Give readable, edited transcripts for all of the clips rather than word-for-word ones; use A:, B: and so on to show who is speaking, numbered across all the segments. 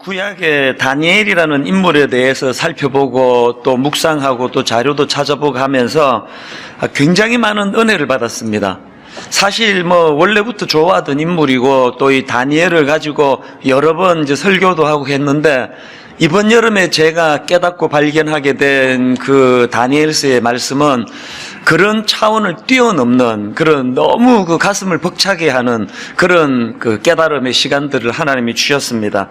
A: 구약의 다니엘이라는 인물에 대해서 살펴보고 또 묵상하고 또 자료도 찾아보고 하면서 굉장히 많은 은혜를 받았습니다. 사실 원래부터 좋아하던 인물이고 또 이 다니엘을 가지고 여러 번 이제 설교도 하고 했는데, 이번 여름에 제가 깨닫고 발견하게 된 그 다니엘서의 말씀은 그런 차원을 뛰어넘는 그런 너무 그 가슴을 벅차게 하는 그런 그 깨달음의 시간들을 하나님이 주셨습니다.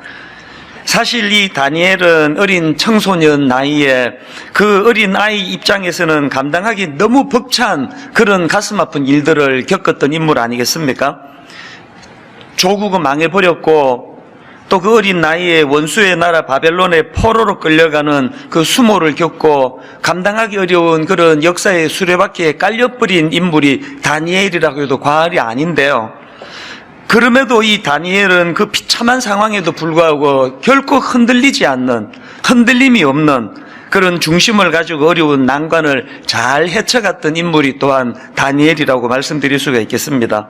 A: 사실 이 다니엘은 어린 청소년 나이에 그 어린 아이 입장에서는 감당하기 너무 벅찬 그런 가슴 아픈 일들을 겪었던 인물 아니겠습니까? 조국은 망해버렸고 또 그 어린 나이에 원수의 나라 바벨론의 포로로 끌려가는 그 수모를 겪고 감당하기 어려운 그런 역사의 수레바퀴에 깔려버린 인물이 다니엘이라고 해도 과언이 아닌데요. 그럼에도 이 다니엘은 그 비참한 상황에도 불구하고 결코 흔들리지 않는, 흔들림이 없는 그런 중심을 가지고 어려운 난관을 잘 헤쳐갔던 인물이 또한 다니엘이라고 말씀드릴 수가 있겠습니다.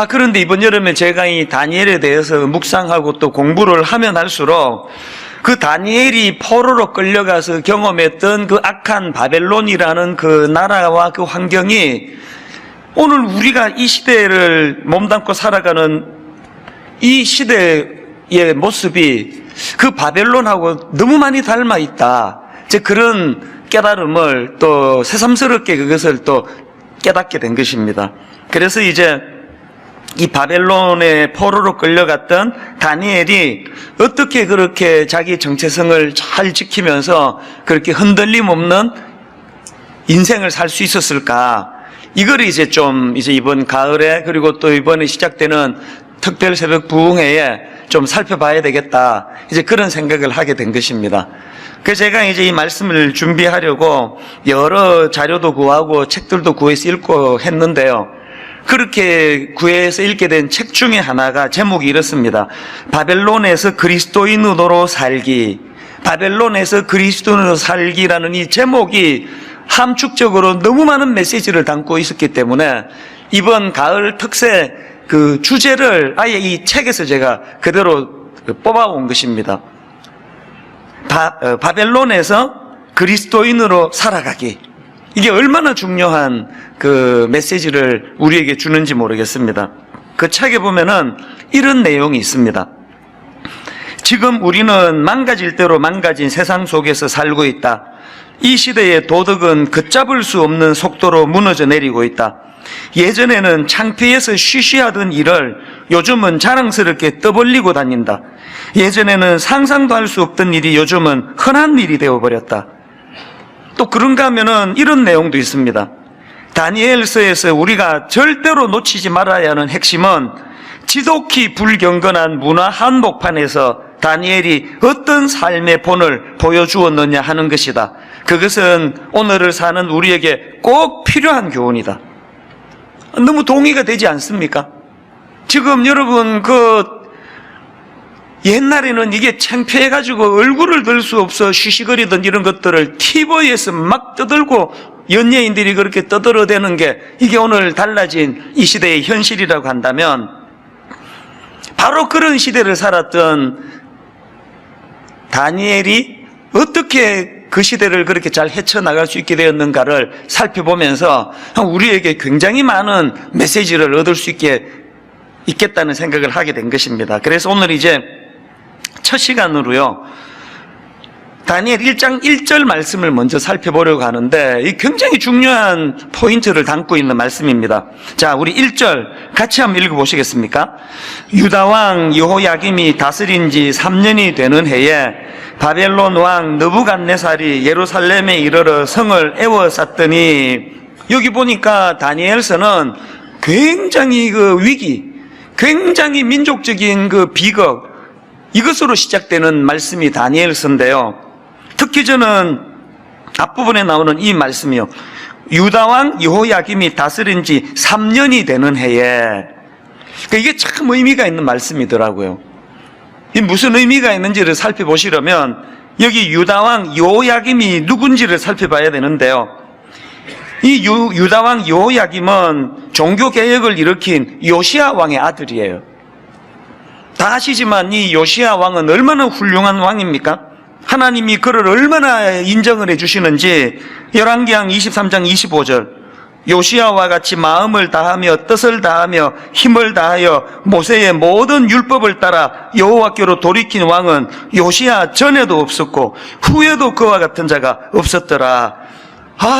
A: 그런데 이번 여름에 제가 이 다니엘에 대해서 묵상하고 또 공부를 하면 할수록 그 다니엘이 포로로 끌려가서 경험했던 그 악한 바벨론이라는 그 나라와 그 환경이 오늘 우리가 이 시대를 몸담고 살아가는 이 시대의 모습이 그 바벨론하고 너무 많이 닮아 있다. 이제 그런 깨달음을 또 새삼스럽게 그것을 또 깨닫게 된 것입니다. 그래서 이제 이 바벨론의 포로로 끌려갔던 다니엘이 어떻게 그렇게 자기 정체성을 잘 지키면서 그렇게 흔들림 없는 인생을 살 수 있었을까? 이걸 이제 이번 가을에 그리고 또 이번에 시작되는 특별 새벽 부흥회에 좀 살펴봐야 되겠다. 이제 그런 생각을 하게 된 것입니다. 그래서 제가 이제 이 말씀을 준비하려고 여러 자료도 구하고 책들도 구해서 읽고 했는데요. 그렇게 구해서 읽게 된 책 중에 하나가 제목이 이렇습니다. 바벨론에서 그리스도인으로 살기. 바벨론에서 그리스도인으로 살기라는 이 제목이 함축적으로 너무 많은 메시지를 담고 있었기 때문에 이번 가을 특세 그 주제를 아예 이 책에서 제가 그대로 뽑아온 것입니다. 바벨론에서 그리스도인으로 살아가기. 이게 얼마나 중요한 그 메시지를 우리에게 주는지 모르겠습니다. 그 책에 보면은 이런 내용이 있습니다. 지금 우리는 망가질 대로 망가진 세상 속에서 살고 있다. 이 시대의 도덕은 걷잡을 수 없는 속도로 무너져 내리고 있다. 예전에는 창피해서 쉬쉬하던 일을 요즘은 자랑스럽게 떠벌리고 다닌다. 예전에는 상상도 할 수 없던 일이 요즘은 흔한 일이 되어버렸다. 또 그런가 하면은 이런 내용도 있습니다. 다니엘서에서 우리가 절대로 놓치지 말아야 하는 핵심은 지독히 불경건한 문화 한복판에서 다니엘이 어떤 삶의 본을 보여주었느냐 하는 것이다. 그것은 오늘을 사는 우리에게 꼭 필요한 교훈이다. 너무 동의가 되지 않습니까? 지금 여러분 옛날에는 이게 창피해가지고 얼굴을 들 수 없어 쉬쉬거리던 이런 것들을 TV에서 막 떠들고 연예인들이 그렇게 떠들어대는 게 이게 오늘 달라진 이 시대의 현실이라고 한다면 바로 그런 시대를 살았던 다니엘이 어떻게 그 시대를 그렇게 잘 헤쳐나갈 수 있게 되었는가를 살펴보면서 우리에게 굉장히 많은 메시지를 얻을 수 있겠다는 생각을 하게 된 것입니다. 그래서 오늘 이제 첫 시간으로요, 다니엘 1장 1절 말씀을 먼저 살펴보려고 하는데 이 굉장히 중요한 포인트를 담고 있는 말씀입니다. 자, 우리 1절 같이 한번 읽어보시겠습니까? 유다왕 여호야김이 다스린 지 3년이 되는 해에 바벨론 왕 느부갓네살이 예루살렘에 이르러 성을 에워쌌더니, 여기 보니까 다니엘서는 굉장히 그 위기, 굉장히 민족적인 그 비극, 이것으로 시작되는 말씀이 다니엘서인데요. 특히 저는 앞부분에 나오는 이 말씀이요. 유다왕 여호야김이 다스린 지 3년이 되는 해에, 이게 참 의미가 있는 말씀이더라고요. 이 무슨 의미가 있는지를 살펴보시려면 여기 유다왕 여호야김이 누군지를 살펴봐야 되는데요. 이 유다왕 여호야김은 종교개혁을 일으킨 요시야 왕의 아들이에요. 다 아시지만 이 요시야 왕은 얼마나 훌륭한 왕입니까? 하나님이 그를 얼마나 인정을 해주시는지 열왕기상 23장 25절 요시야와 같이 마음을 다하며 뜻을 다하며 힘을 다하여 모세의 모든 율법을 따라 여호와께로 돌이킨 왕은 요시야 전에도 없었고 후에도 그와 같은 자가 없었더라.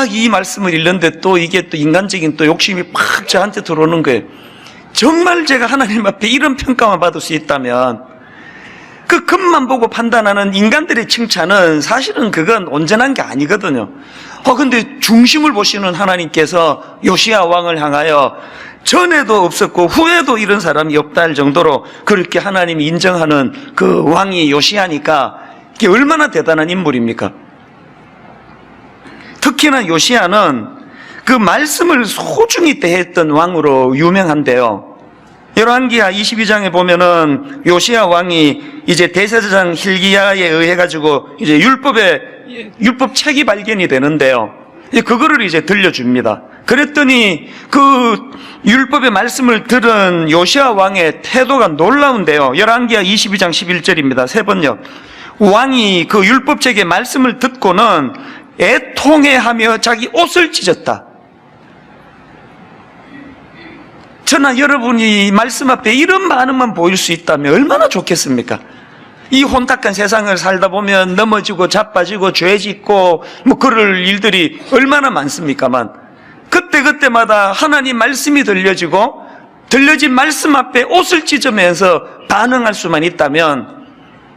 A: 이 말씀을 읽는데 또 이게 또 인간적인 또 욕심이 팍 저한테 들어오는 거예요. 정말 제가 하나님 앞에 이런 평가만 받을 수 있다면 그 겉만 보고 판단하는 인간들의 칭찬은 사실은 그건 온전한 게 아니거든요. 근데 중심을 보시는 하나님께서 요시야 왕을 향하여 전에도 없었고 후에도 이런 사람이 없다 할 정도로 그렇게 하나님이 인정하는 그 왕이 요시야니까 이게 얼마나 대단한 인물입니까? 특히나 요시야는 그 말씀을 소중히 대했던 왕으로 유명한데요. 열왕기하 22장에 보면은 요시야 왕이 이제 대제사장 hil기야에 의해 가지고 이제 율법 책이 발견이 되는데요. 이제 그거를 이제 들려줍니다. 그랬더니 그 율법의 말씀을 들은 요시야 왕의 태도가 놀라운데요. 열왕기하 22장 11절입니다. 세 번역. 왕이 그 율법책의 말씀을 듣고는 애통해하며 자기 옷을 찢었다. 저나 여러분이 말씀 앞에 이런 반응만 보일 수 있다면 얼마나 좋겠습니까? 이 혼탁한 세상을 살다 보면 넘어지고 자빠지고 죄 짓고 그럴 일들이 얼마나 많습니까만 그때마다 하나님 말씀이 들려지고 들려진 말씀 앞에 옷을 찢으면서 반응할 수만 있다면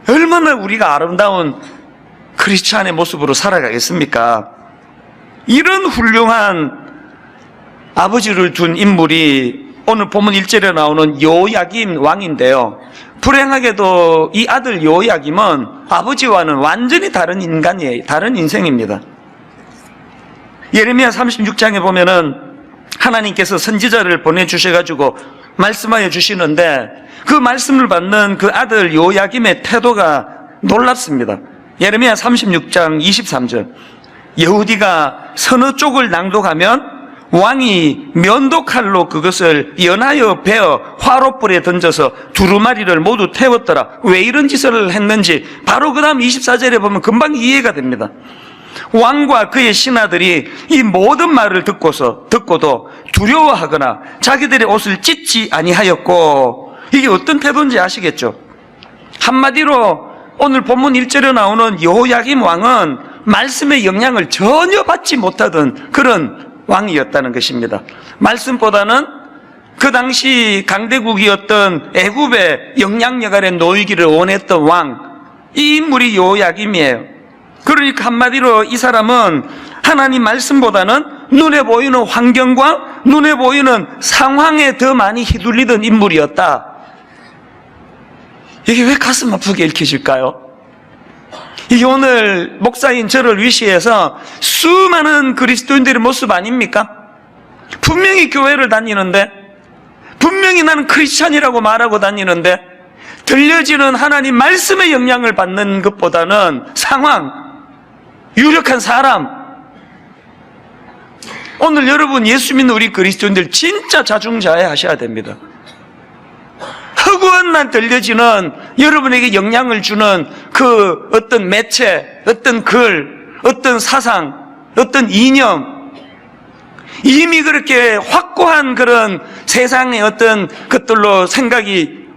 A: 얼마나 우리가 아름다운 크리스찬의 모습으로 살아가겠습니까? 이런 훌륭한 아버지를 둔 인물이 오늘 본문 1절에 나오는 요야김 왕인데요. 불행하게도 이 아들 요야김은 아버지와는 완전히 다른 인간이에요. 다른 인생입니다. 예레미야 36장에 보면은 하나님께서 선지자를 보내주셔가지고 말씀하여 주시는데 그 말씀을 받는 그 아들 요야김의 태도가 놀랍습니다. 예레미야 36장 23절 여후디가 서너 쪽을 낭독하면 왕이 면도칼로 그것을 연하여 베어 화롯불에 던져서 두루마리를 모두 태웠더라. 왜 이런 짓을 했는지 바로 그 다음 24절에 보면 금방 이해가 됩니다. 왕과 그의 신하들이 이 모든 말을 듣고도 두려워하거나 자기들의 옷을 찢지 아니하였고, 이게 어떤 태도인지 아시겠죠? 한마디로 오늘 본문 1절에 나오는 여호야김 왕은 말씀의 영향을 전혀 받지 못하던 그런 왕이었다는 것입니다. 말씀보다는 그 당시 강대국이었던 애굽의 영향력 아래 놓이기를 원했던 왕, 이 인물이 여호야김이에요. 그러니까 한마디로 이 사람은 하나님 말씀보다는 눈에 보이는 환경과 눈에 보이는 상황에 더 많이 휘둘리던 인물이었다. 이게 왜 가슴 아프게 읽혀질까요? 이게 오늘 목사인 저를 위시해서 수많은 그리스도인들의 모습 아닙니까? 분명히 교회를 다니는데, 분명히 나는 크리스찬이라고 말하고 다니는데, 들려지는 하나님 말씀의 영향을 받는 것보다는 상황, 유력한 사람. 오늘 여러분 예수 믿는 우리 그리스도인들 진짜 자중자애하셔야 됩니다. 허구한만 들려지는 여러분에게 영향을 주는 그 어떤 매체, 어떤 글, 어떤 사상, 어떤 이념, 이미 그렇게 확고한 그런 세상의 어떤 것들로 생각이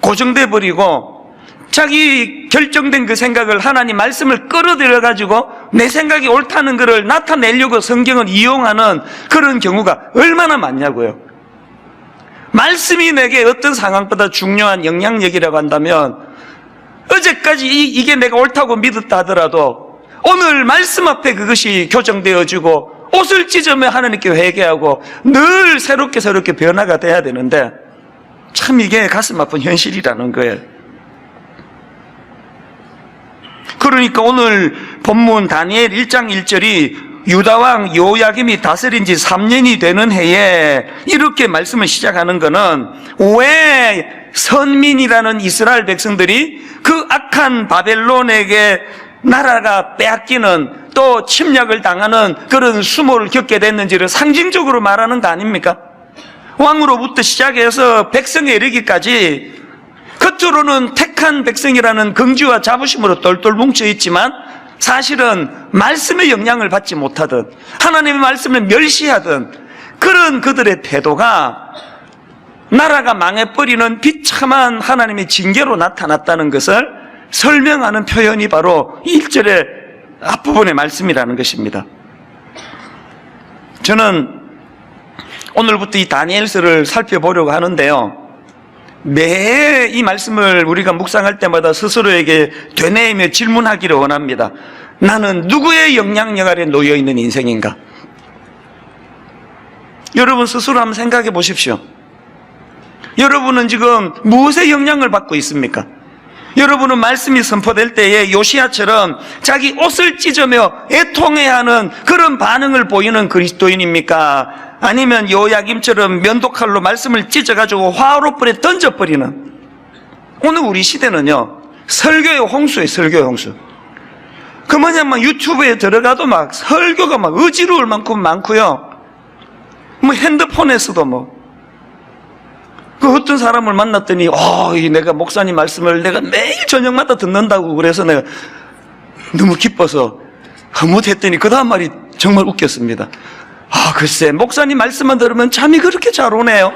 A: 고정돼 버리고 자기 결정된 그 생각을 하나님 말씀을 끌어들여 가지고 내 생각이 옳다는 것을 나타내려고 성경을 이용하는 그런 경우가 얼마나 많냐고요. 말씀이 내게 어떤 상황보다 중요한 영향력이라고 한다면 어제까지 이게 내가 옳다고 믿었다 하더라도 오늘 말씀 앞에 그것이 교정되어지고 옷을 찢으며 하나님께 회개하고 늘 새롭게 변화가 돼야 되는데 참 이게 가슴 아픈 현실이라는 거예요. 그러니까 오늘 본문 다니엘 1장 1절이 유다왕 여호야김이 다스린 지 3년이 되는 해에 이렇게 말씀을 시작하는 것은 왜 선민이라는 이스라엘 백성들이 그 악한 바벨론에게 나라가 빼앗기는 또 침략을 당하는 그런 수모를 겪게 됐는지를 상징적으로 말하는 거 아닙니까? 왕으로부터 시작해서 백성에 이르기까지 그 겉으로는 택한 백성이라는 긍지와 자부심으로 똘똘 뭉쳐 있지만 사실은 말씀의 영향을 받지 못하던, 하나님의 말씀을 멸시하던 그런 그들의 태도가 나라가 망해버리는 비참한 하나님의 징계로 나타났다는 것을 설명하는 표현이 바로 1절의 앞부분의 말씀이라는 것입니다. 저는 오늘부터 이 다니엘서를 살펴보려고 하는데요, 매해 이 말씀을 우리가 묵상할 때마다 스스로에게 되뇌이며 질문하기를 원합니다. 나는 누구의 영향력 아래 놓여있는 인생인가? 여러분 스스로 한번 생각해 보십시오. 여러분은 지금 무엇의 영향을 받고 있습니까? 여러분은 말씀이 선포될 때에 요시야처럼 자기 옷을 찢으며 애통해하는 그런 반응을 보이는 그리스도인입니까? 아니면 요야김처럼 면도칼로 말씀을 찢어가지고 화로불에 던져버리는, 오늘 우리 시대는요 설교의 홍수예요. 설교의 홍수. 그 뭐냐면 유튜브에 들어가도 막 설교가 막 어지러울 만큼 많고요, 뭐 핸드폰에서도 그 어떤 사람을 만났더니 내가 목사님 말씀을 내가 매일 저녁마다 듣는다고 그래서 내가 너무 기뻐서 흐뭇했더니 그 다음 말이 정말 웃겼습니다. 글쎄 목사님 말씀만 들으면 잠이 그렇게 잘 오네요.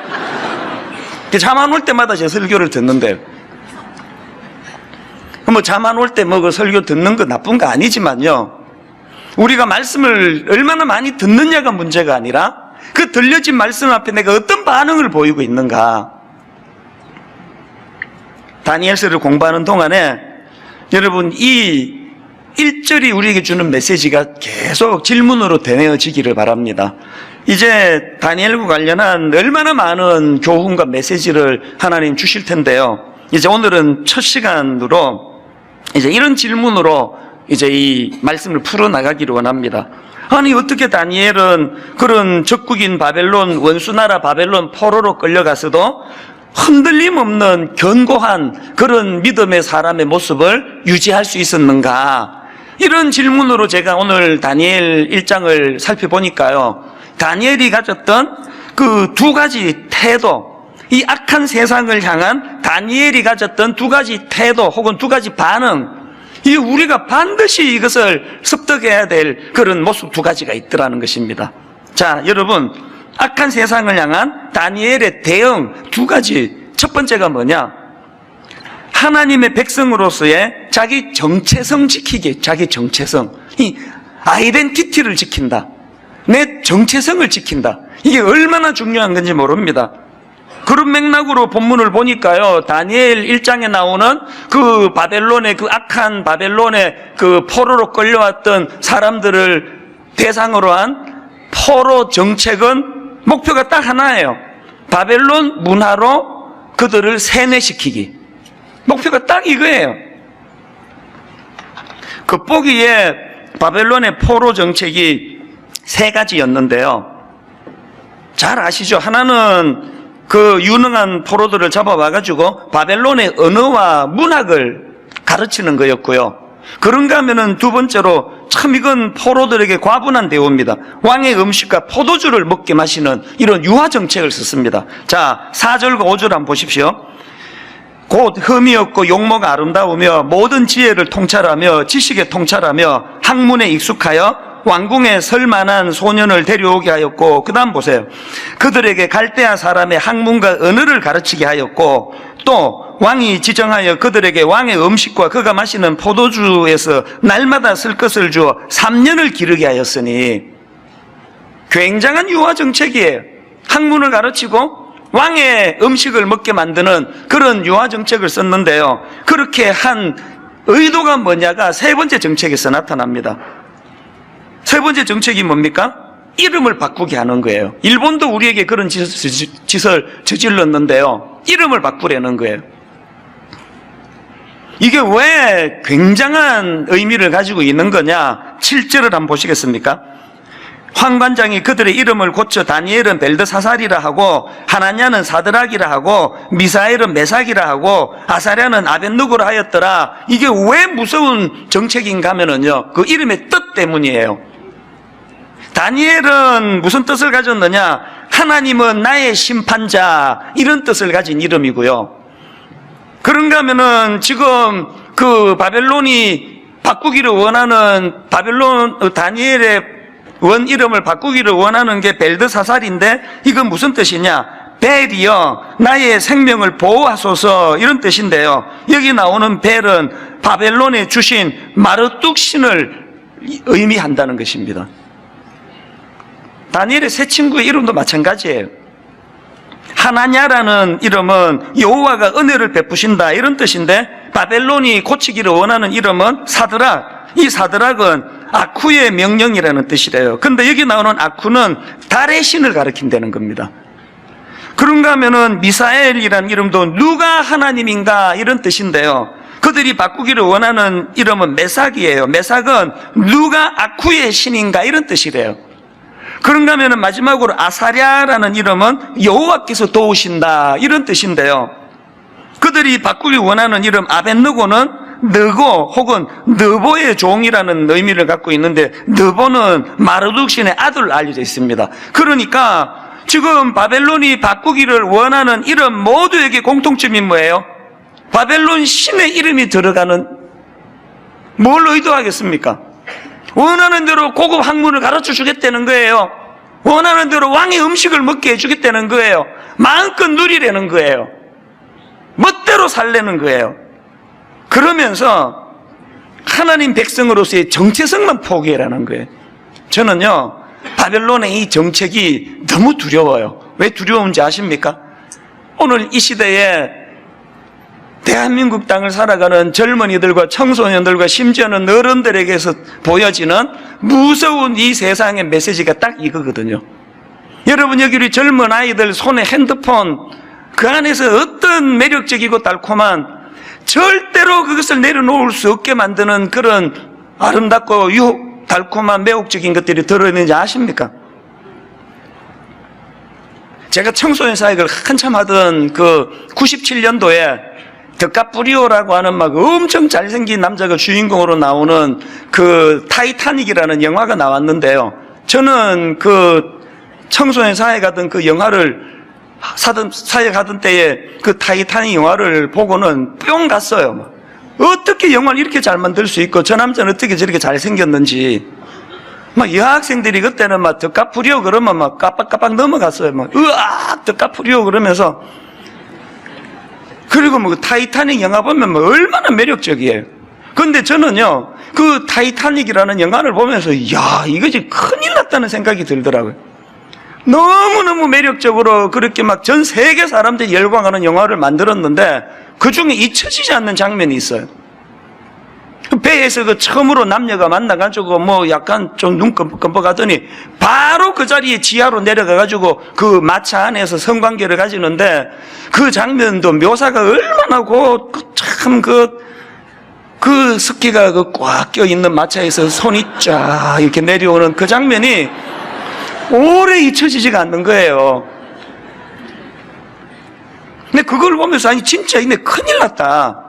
A: 잠 안 올 때마다 제 설교를 듣는데요, 잠 안 올 때 그 설교 듣는 거 나쁜 거 아니지만요, 우리가 말씀을 얼마나 많이 듣느냐가 문제가 아니라 그 들려진 말씀 앞에 내가 어떤 반응을 보이고 있는가. 다니엘서를 공부하는 동안에 여러분 이 1절이 우리에게 주는 메시지가 계속 질문으로 되뇌어지기를 바랍니다. 이제 다니엘과 관련한 얼마나 많은 교훈과 메시지를 하나님 주실 텐데요, 이제 오늘은 첫 시간으로 이제 이런 질문으로 이제 이 말씀을 풀어나가기를 원합니다. 아니 어떻게 다니엘은 그런 적국인 바벨론, 원수나라 바벨론 포로로 끌려가서도 흔들림 없는 견고한 그런 믿음의 사람의 모습을 유지할 수 있었는가? 이런 질문으로 제가 오늘 다니엘 1장을 살펴보니까요, 다니엘이 가졌던 그 두 가지 태도, 이 악한 세상을 향한 다니엘이 가졌던 두 가지 태도 혹은 두 가지 반응, 이 우리가 반드시 이것을 습득해야 될 그런 모습 두 가지가 있더라는 것입니다. 자, 여러분, 악한 세상을 향한 다니엘의 대응 두 가지. 첫 번째가 뭐냐? 하나님의 백성으로서의 자기 정체성 지키기. 자기 정체성, 이 아이덴티티를 지킨다, 내 정체성을 지킨다. 이게 얼마나 중요한 건지 모릅니다. 그런 맥락으로 본문을 보니까요, 다니엘 1장에 나오는 그 바벨론의, 그 악한 바벨론의 그 포로로 끌려왔던 사람들을 대상으로 한 포로 정책은 목표가 딱 하나예요. 바벨론 문화로 그들을 세뇌시키기. 목표가 딱 이거예요. 겉보기에 바벨론의 포로 정책이 세 가지였는데요, 잘 아시죠? 하나는 그 유능한 포로들을 잡아와가지고 바벨론의 언어와 문학을 가르치는 거였고요, 그런가 하면은 두 번째로, 참 이건 포로들에게 과분한 대우입니다. 왕의 음식과 포도주를 먹게 마시는 이런 유화 정책을 썼습니다. 자, 4절과 5절 한번 보십시오. 곧 흠이 없고 용모가 아름다우며 모든 지혜를 통찰하며 지식에 통찰하며 학문에 익숙하여 왕궁에 설만한 소년을 데려오게 하였고, 그 다음 보세요. 그들에게 갈대아 사람의 학문과 언어를 가르치게 하였고, 또 왕이 지정하여 그들에게 왕의 음식과 그가 마시는 포도주에서 날마다 쓸 것을 주어 3년을 기르게 하였으니, 굉장한 유화 정책이에요. 학문을 가르치고 왕의 음식을 먹게 만드는 그런 유화 정책을 썼는데요, 그렇게 한 의도가 뭐냐가 세 번째 정책에서 나타납니다. 세 번째 정책이 뭡니까? 이름을 바꾸게 하는 거예요. 일본도 우리에게 그런 짓을 저질렀는데요, 이름을 바꾸려는 거예요. 이게 왜 굉장한 의미를 가지고 있는 거냐? 7절을 한번 보시겠습니까? 황관장이 그들의 이름을 고쳐 다니엘은 벨드사살이라 하고, 하나냐는 사드락이라 하고, 미사엘은 메삭이라 하고, 아사랴는 아벳누고라 하였더라. 이게 왜 무서운 정책인가 하면은요, 그 이름의 뜻 때문이에요. 다니엘은 무슨 뜻을 가졌느냐? 하나님은 나의 심판자, 이런 뜻을 가진 이름이고요, 그런가 하면은 지금 그 바벨론이 바꾸기를 원하는 다니엘의 원 이름을 바꾸기를 원하는 게 벨드사살인데 이건 무슨 뜻이냐? 벨이여 나의 생명을 보호하소서 이런 뜻인데요. 여기 나오는 벨은 바벨론에 주신 마르뚝 신을 의미한다는 것입니다. 다니엘의 세 친구의 이름도 마찬가지예요. 하나냐라는 이름은 여호와가 은혜를 베푸신다 이런 뜻인데 바벨론이 고치기를 원하는 이름은 사드락. 이 사드락은 아쿠의 명령이라는 뜻이래요. 근데 여기 나오는 아쿠는 달의 신을 가리킨다는 겁니다. 그런가 하면은 미사엘이라는 이름도 누가 하나님인가 이런 뜻인데요. 그들이 바꾸기를 원하는 이름은 메삭이에요. 메삭은 누가 아쿠의 신인가 이런 뜻이래요. 그런가 하면은 마지막으로 아사랴라는 이름은 여호와께서 도우신다 이런 뜻인데요. 그들이 바꾸기 원하는 이름 아벳느고는 느고 혹은 느보의 종이라는 의미를 갖고 있는데 느보는 마르둑 신의 아들로 알려져 있습니다. 그러니까 지금 바벨론이 바꾸기를 원하는 이름 모두에게 공통점이 뭐예요? 바벨론 신의 이름이 들어가는 뭘 의도하겠습니까? 원하는 대로 고급 학문을 가르쳐 주겠다는 거예요. 원하는 대로 왕의 음식을 먹게 해주겠다는 거예요. 마음껏 누리려는 거예요. 멋대로 살려는 거예요. 그러면서 하나님 백성으로서의 정체성만 포기해라는 거예요. 저는요 바벨론의 이 정책이 너무 두려워요. 왜 두려운지 아십니까? 오늘 이 시대에 대한민국 땅을 살아가는 젊은이들과 청소년들과 심지어는 어른들에게서 보여지는 무서운 이 세상의 메시지가 딱 이거거든요. 여러분 여기 우리 젊은 아이들 손에 핸드폰 그 안에서 어떤 매력적이고 달콤한 절대로 그것을 내려놓을 수 없게 만드는 그런 아름답고 달콤한 매혹적인 것들이 들어있는지 아십니까? 제가 청소년 사역을 한참 하던 그 97년도에 드카프리오라고 하는 막 엄청 잘생긴 남자가 주인공으로 나오는 그 타이타닉이라는 영화가 나왔는데요. 저는 그 청소년 사역하던 그 영화를 사역하던 때에 그 타이타닉 영화를 보고는 뿅 갔어요. 어떻게 영화를 이렇게 잘 만들 수 있고 저 남자는 어떻게 저렇게 잘생겼는지 막 여학생들이 그때는 막 드카프리오 그러면 막 깜빡깜빡 넘어갔어요. 막 으악 드카프리오 그러면서 그리고 뭐 타이타닉 영화 보면 뭐 얼마나 매력적이에요. 근데 저는요 그 타이타닉이라는 영화를 보면서 야 이거지 큰일 났다는 생각이 들더라고요. 너무너무 매력적으로 그렇게 막 전 세계 사람들이 열광하는 영화를 만들었는데 그 중에 잊혀지지 않는 장면이 있어요. 배에서 그 처음으로 남녀가 만나가지고 뭐 약간 좀 눈 끔뻑끔뻑하더니 바로 그 자리에 지하로 내려가가지고 그 마차 안에서 성관계를 가지는데 그 장면도 묘사가 얼마나 참 그 습기가 그 꽉 껴있는 마차에서 손이 쫙 이렇게 내려오는 그 장면이 오래 잊혀지지가 않는 거예요. 근데 그걸 보면서 아니 진짜 이네 큰일 났다.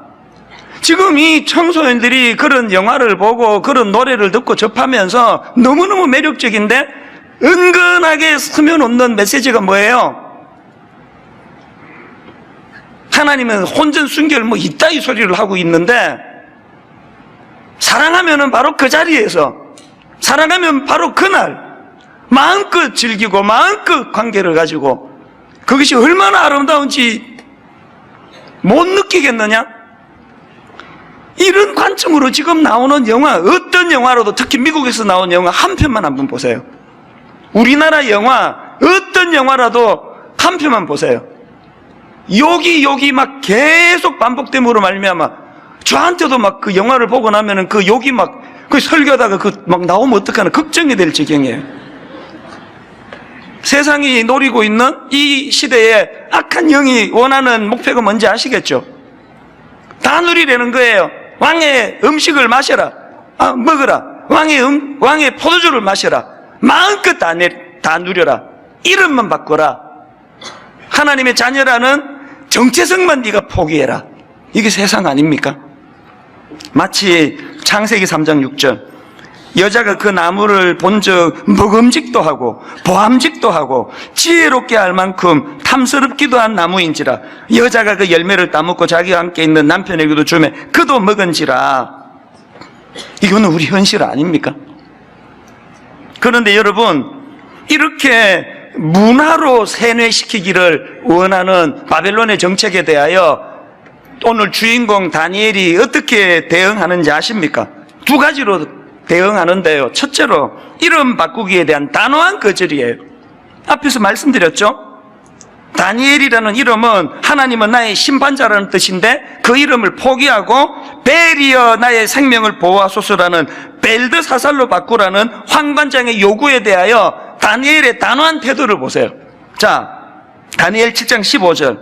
A: 지금 이 청소년들이 그런 영화를 보고 그런 노래를 듣고 접하면서 너무너무 매력적인데 은근하게 스며놓는 메시지가 뭐예요? 하나님은 혼전 순결 뭐 이따위 소리를 하고 있는데 사랑하면은 바로 그 자리에서 사랑하면 바로 그날 마음껏 즐기고 마음껏 관계를 가지고 그것이 얼마나 아름다운지 못 느끼겠느냐? 이런 관점으로 지금 나오는 영화 어떤 영화로도 특히 미국에서 나온 영화 한 편만 한번 보세요. 우리나라 영화 어떤 영화라도 한 편만 보세요. 욕이 막 계속 반복됨으로 말미암아 저한테도 막 그 영화를 보고 나면은 그 욕이 막 그 설교하다가 그 막 나오면 어떡하나 걱정이 될 지경이에요. 세상이 노리고 있는 이 시대에 악한 영이 원하는 목표가 뭔지 아시겠죠? 다 누리려는 거예요. 왕의 음식을 마셔라. 먹어라. 왕의 포도주를 마셔라. 마음껏 다 누려라. 이름만 바꿔라. 하나님의 자녀라는 정체성만 네가 포기해라. 이게 세상 아닙니까? 마치 창세기 3장 6절 여자가 그 나무를 본 적 먹음직도 하고 보암직도 하고 지혜롭게 할 만큼 탐스럽기도 한 나무인지라 여자가 그 열매를 따먹고 자기와 함께 있는 남편에게도 주매 그도 먹은지라. 이거는 우리 현실 아닙니까? 그런데 여러분, 이렇게 문화로 세뇌시키기를 원하는 바벨론의 정책에 대하여 오늘 주인공 다니엘이 어떻게 대응하는지 아십니까? 두 가지로 대응하는데요. 첫째로 이름 바꾸기에 대한 단호한 거절이에요. 앞에서 말씀드렸죠? 다니엘이라는 이름은 하나님은 나의 심판자라는 뜻인데 그 이름을 포기하고 벨이여 나의 생명을 보호하소서라는 벨드사살로 바꾸라는 환관장의 요구에 대하여 다니엘의 단호한 태도를 보세요. 자, 다니엘 7장 15절.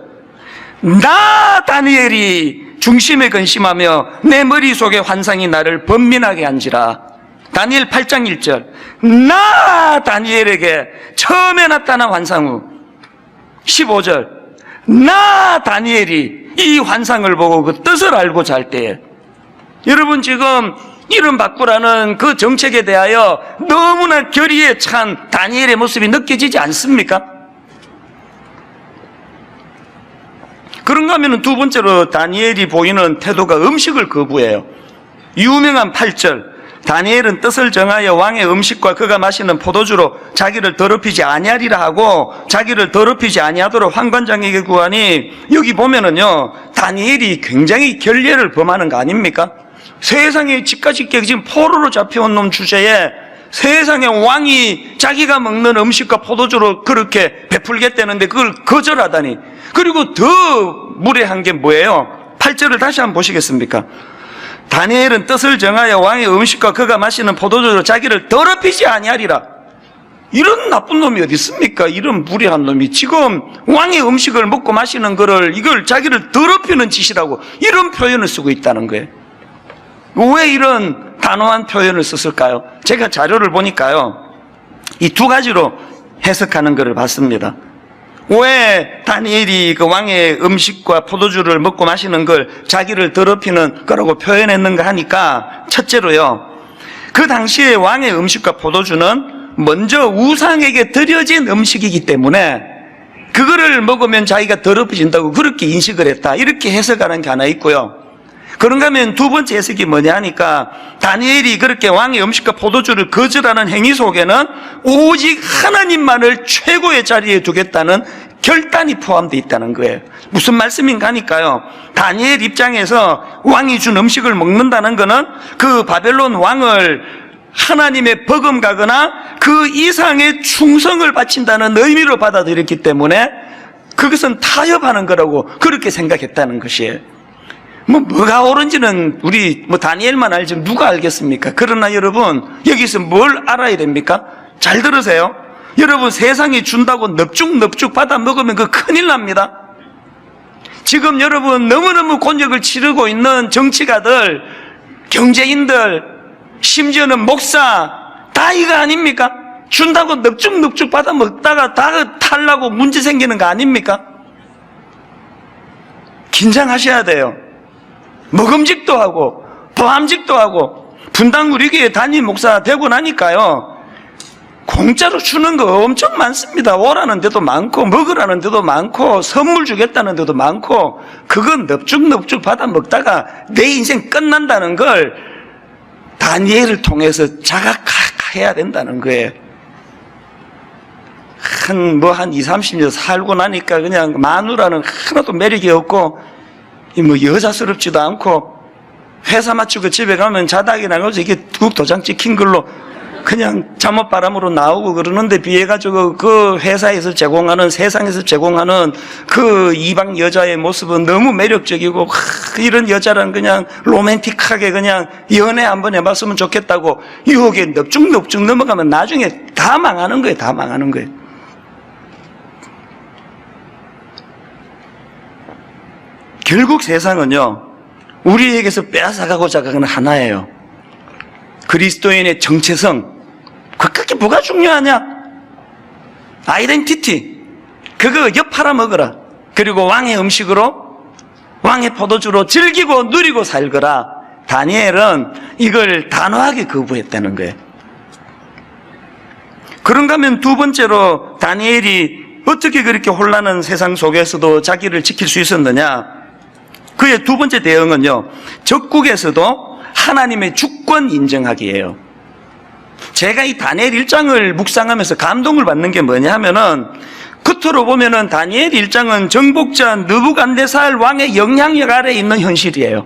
A: 나 다니엘이 중심에 근심하며 내 머릿속의 환상이 나를 번민하게 한지라. 다니엘 8장 1절. 나 다니엘에게 처음에 나타난 환상 후 15절. 나 다니엘이 이 환상을 보고 그 뜻을 알고 잘 때에. 여러분, 지금 이름 바꾸라는 그 정책에 대하여 너무나 결의에 찬 다니엘의 모습이 느껴지지 않습니까? 그런가 하면 두 번째로 다니엘이 보이는 태도가 음식을 거부해요. 유명한 8절. 다니엘은 뜻을 정하여 왕의 음식과 그가 마시는 포도주로 자기를 더럽히지 아니하리라 하고 자기를 더럽히지 아니하도록 환관장에게 구하니, 여기 보면은요, 다니엘이 굉장히 결례를 범하는 거 아닙니까? 세상에 집까지 지금 포로로 잡혀온 놈 주제에 세상에 왕이 자기가 먹는 음식과 포도주로 그렇게 베풀겠다는데 그걸 거절하다니. 그리고 더 무례한 게 뭐예요? 8절을 다시 한번 보시겠습니까? 다니엘은 뜻을 정하여 왕의 음식과 그가 마시는 포도주로 자기를 더럽히지 아니하리라. 이런 나쁜 놈이 어디 있습니까? 이런 무례한 놈이 지금 왕의 음식을 먹고 마시는 거를 이걸 자기를 더럽히는 짓이라고 이런 표현을 쓰고 있다는 거예요. 왜 이런 단호한 표현을 썼을까요? 제가 자료를 보니까요, 이 두 가지로 해석하는 것을 봤습니다. 왜 다니엘이 그 왕의 음식과 포도주를 먹고 마시는 걸 자기를 더럽히는 거라고 표현했는가 하니까, 첫째로요, 그 당시에 왕의 음식과 포도주는 먼저 우상에게 드려진 음식이기 때문에 그거를 먹으면 자기가 더럽혀진다고 그렇게 인식을 했다, 이렇게 해석하는 게 하나 있고요. 그런가 하면 두 번째 해석이 뭐냐 하니까, 다니엘이 그렇게 왕의 음식과 포도주를 거절하는 행위 속에는 오직 하나님만을 최고의 자리에 두겠다는 결단이 포함되어 있다는 거예요. 무슨 말씀인가 하니까요, 다니엘 입장에서 왕이 준 음식을 먹는다는 거는 그 바벨론 왕을 하나님의 버금가거나 그 이상의 충성을 바친다는 의미로 받아들였기 때문에 그것은 타협하는 거라고 그렇게 생각했다는 것이에요. 뭐가 옳은지는 우리 다니엘만 알지 누가 알겠습니까? 그러나 여러분, 여기서 뭘 알아야 됩니까? 잘 들으세요. 여러분, 세상이 준다고 넙죽넙죽 받아 먹으면 그 큰일 납니다. 지금 여러분 너무너무 곤욕을 치르고 있는 정치가들, 경제인들, 심지어는 목사 다 이거 아닙니까? 준다고 넙죽넙죽 받아 먹다가 다 탈라고 문제 생기는 거 아닙니까? 긴장하셔야 돼요. 먹음직도 하고 보암직도 하고 분당 우리 교회 담임 목사 되고 나니까요, 공짜로 주는 거 엄청 많습니다. 오라는 데도 많고 먹으라는 데도 많고 선물 주겠다는 데도 많고, 그건 넙죽넙죽 받아 먹다가 내 인생 끝난다는 걸 다니엘을 통해서 자각해야 된다는 거예요. 한 20, 30년 살고 나니까 그냥 마누라는 하나도 매력이 없고 여자스럽지도 않고, 회사 마치고 집에 가면 자다기 나가서 이게 국 도장 찍힌 걸로 그냥 잠옷바람으로 나오고 그러는데, 비해가지고 그 회사에서 제공하는, 세상에서 제공하는 그 이방 여자의 모습은 너무 매력적이고, 이런 여자랑 그냥 로맨틱하게 그냥 연애 한번 해봤으면 좋겠다고 유혹에 넙죽넙죽 넘어가면 나중에 다 망하는 거예요. 다 망하는 거예요. 결국 세상은요, 우리에게서 빼앗아가고자 하는 하나예요. 그리스도인의 정체성, 그게 뭐가 중요하냐? 아이덴티티, 그거 엿 팔아먹어라. 그리고 왕의 음식으로, 왕의 포도주로 즐기고 누리고 살거라. 다니엘은 이걸 단호하게 거부했다는 거예요. 그런가 하면 두 번째로 다니엘이 어떻게 그렇게 혼란한 세상 속에서도 자기를 지킬 수 있었느냐? 그의 두 번째 대응은요, 적국에서도 하나님의 주권 인정하기예요. 제가 이 다니엘 1장을 묵상하면서 감동을 받는 게 뭐냐 하면은, 겉으로 보면은 다니엘 1장은 정복자 느부갓네살 왕의 영향력 아래에 있는 현실이에요.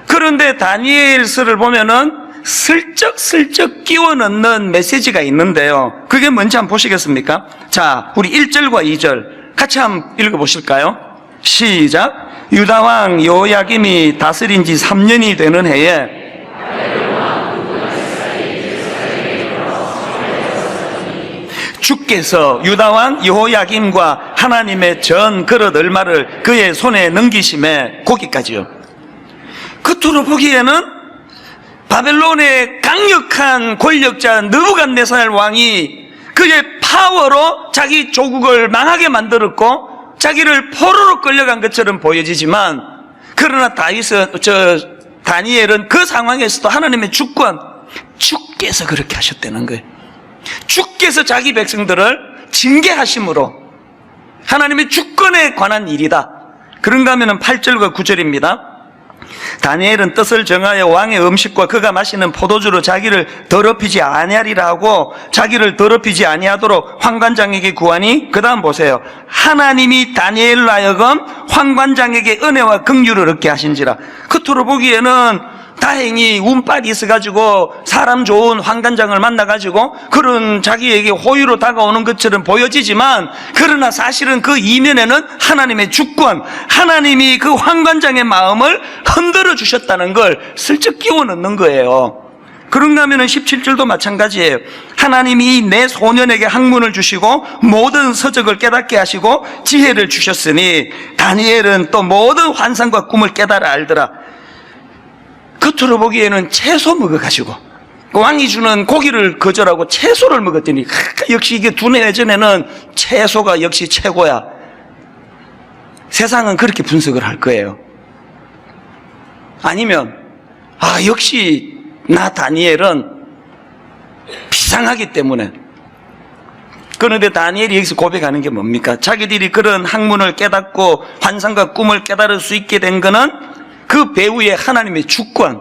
A: 그런데 다니엘서를 보면은 슬쩍슬쩍 끼워 넣는 메시지가 있는데요. 그게 뭔지 한번 보시겠습니까? 자, 우리 1절과 2절 같이 한번 읽어보실까요? 시작. 유다왕 여호야김이 다스린 지 3년이 되는 해에 주께서 유다왕 여호야김과 하나님의 전 그릇 얼마를 그의 손에 넘기심에, 거기까지요. 겉으로 보기에는 바벨론의 강력한 권력자 느부갓네살 왕이 그의 파워로 자기 조국을 망하게 만들었고 자기를 포로로 끌려간 것처럼 보여지지만, 그러나 다니엘은 그 상황에서도 하나님의 주권, 주께서 그렇게 하셨다는 거예요. 주께서 자기 백성들을 징계하심으로 하나님의 주권에 관한 일이다. 그런가 하면 8절과 9절입니다. 다니엘은 뜻을 정하여 왕의 음식과 그가 마시는 포도주로 자기를 더럽히지 아니하리라 하고 자기를 더럽히지 아니하도록 환관장에게 구하니, 그 다음 보세요. 하나님이 다니엘로 하여금 환관장에게 은혜와 긍휼을 얻게 하신지라. 겉으로 보기에는 다행히 운빨이 있어가지고 사람 좋은 환관장을 만나가지고 그런 자기에게 호의로 다가오는 것처럼 보여지지만, 그러나 사실은 그 이면에는 하나님의 주권, 하나님이 그 환관장의 마음을 흔들어 주셨다는 걸 슬쩍 끼워 넣는 거예요. 그런가 하면 17절도 마찬가지예요. 하나님이 내 소년에게 학문을 주시고 모든 서적을 깨닫게 하시고 지혜를 주셨으니 다니엘은 또 모든 환상과 꿈을 깨달아 알더라. 겉으로 보기에는 채소 먹어가지고 왕이 주는 고기를 거절하고 채소를 먹었더니 역시 이게 두뇌 예전에는 채소가 역시 최고야. 세상은 그렇게 분석을 할 거예요. 아니면 역시 나 다니엘은 비상하기 때문에. 그런데 다니엘이 여기서 고백하는 게 뭡니까? 자기들이 그런 학문을 깨닫고 환상과 꿈을 깨달을 수 있게 된 거는 그 배후에 하나님의 주권,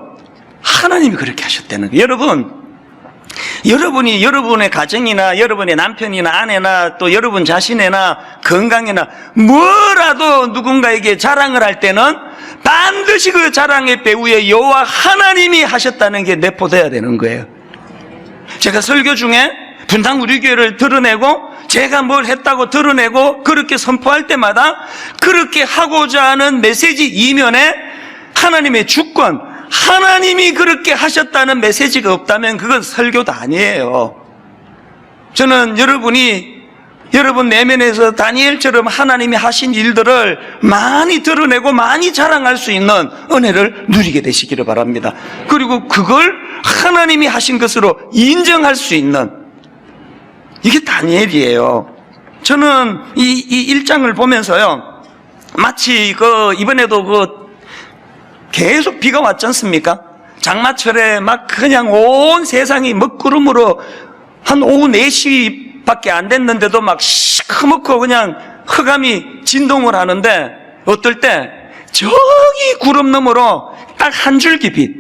A: 하나님이 그렇게 하셨다는 거예요. 여러분이 여러분의 가정이나 여러분의 남편이나 아내나 또 여러분 자신이나 건강이나 뭐라도 누군가에게 자랑을 할 때는 반드시 그 자랑의 배후에 여호와 하나님이 하셨다는 게 내포돼야 되는 거예요. 제가 설교 중에 분당 우리 교회를 드러내고 제가 뭘 했다고 드러내고 그렇게 선포할 때마다 그렇게 하고자 하는 메시지 이면에 하나님의 주권, 하나님이 그렇게 하셨다는 메시지가 없다면 그건 설교도 아니에요. 저는 여러분 내면에서 다니엘처럼 하나님이 하신 일들을 많이 드러내고 많이 자랑할 수 있는 은혜를 누리게 되시기를 바랍니다. 그리고 그걸 하나님이 하신 것으로 인정할 수 있는, 이게 다니엘이에요. 저는 이 1장을 보면서요, 마치 이번에도 계속 비가 왔지 않습니까? 장마철에 막 그냥 온 세상이 먹구름으로 한 오후 4시 밖에 안 됐는데도 막 시커멓고 그냥 흑암이 진동을 하는데, 어떨 때 저기 구름 너머로 딱 한 줄기 빛,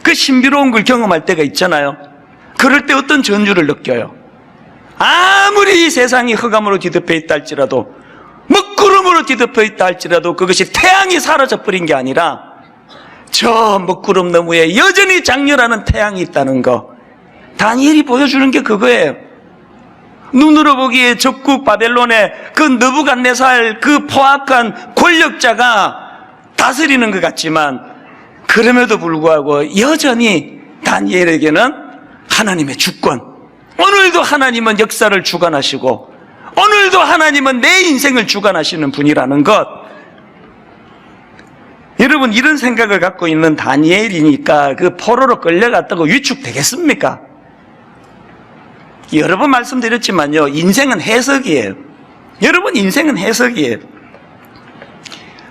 A: 그 신비로운 걸 경험할 때가 있잖아요. 그럴 때 어떤 전율을 느껴요? 아무리 이 세상이 흑암으로 뒤덮여 있다 할지라도, 먹구름으로 뒤덮여 있다 할지라도 그것이 태양이 사라져버린 게 아니라 저 먹구름 너머에 여전히 장렬하는 태양이 있다는 거, 다니엘이 보여주는 게 그거예요. 눈으로 보기에 적국 바벨론의 그 느부갓네살 그 포악한 권력자가 다스리는 것 같지만, 그럼에도 불구하고 여전히 다니엘에게는 하나님의 주권, 오늘도 하나님은 역사를 주관하시고 오늘도 하나님은 내 인생을 주관하시는 분이라는 것. 여러분, 이런 생각을 갖고 있는 다니엘이니까 그 포로로 끌려갔다고 위축되겠습니까? 여러 번 말씀드렸지만요, 인생은 해석이에요. 여러분, 인생은 해석이에요.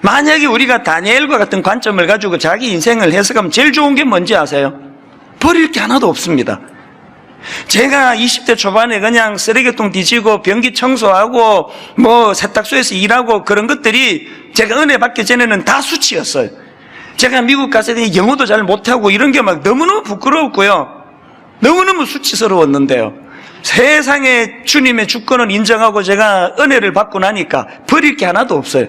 A: 만약에 우리가 다니엘과 같은 관점을 가지고 자기 인생을 해석하면 제일 좋은 게 뭔지 아세요? 버릴 게 하나도 없습니다. 제가 20대 초반에 그냥 쓰레기통 뒤지고 변기 청소하고 세탁소에서 일하고 그런 것들이 제가 은혜 받기 전에는 다 수치였어요. 제가 미국 가서 영어도 잘 못하고 이런 게 막 너무너무 부끄러웠고요. 너무너무 수치스러웠는데요. 세상에 주님의 주권을 인정하고 제가 은혜를 받고 나니까 버릴 게 하나도 없어요.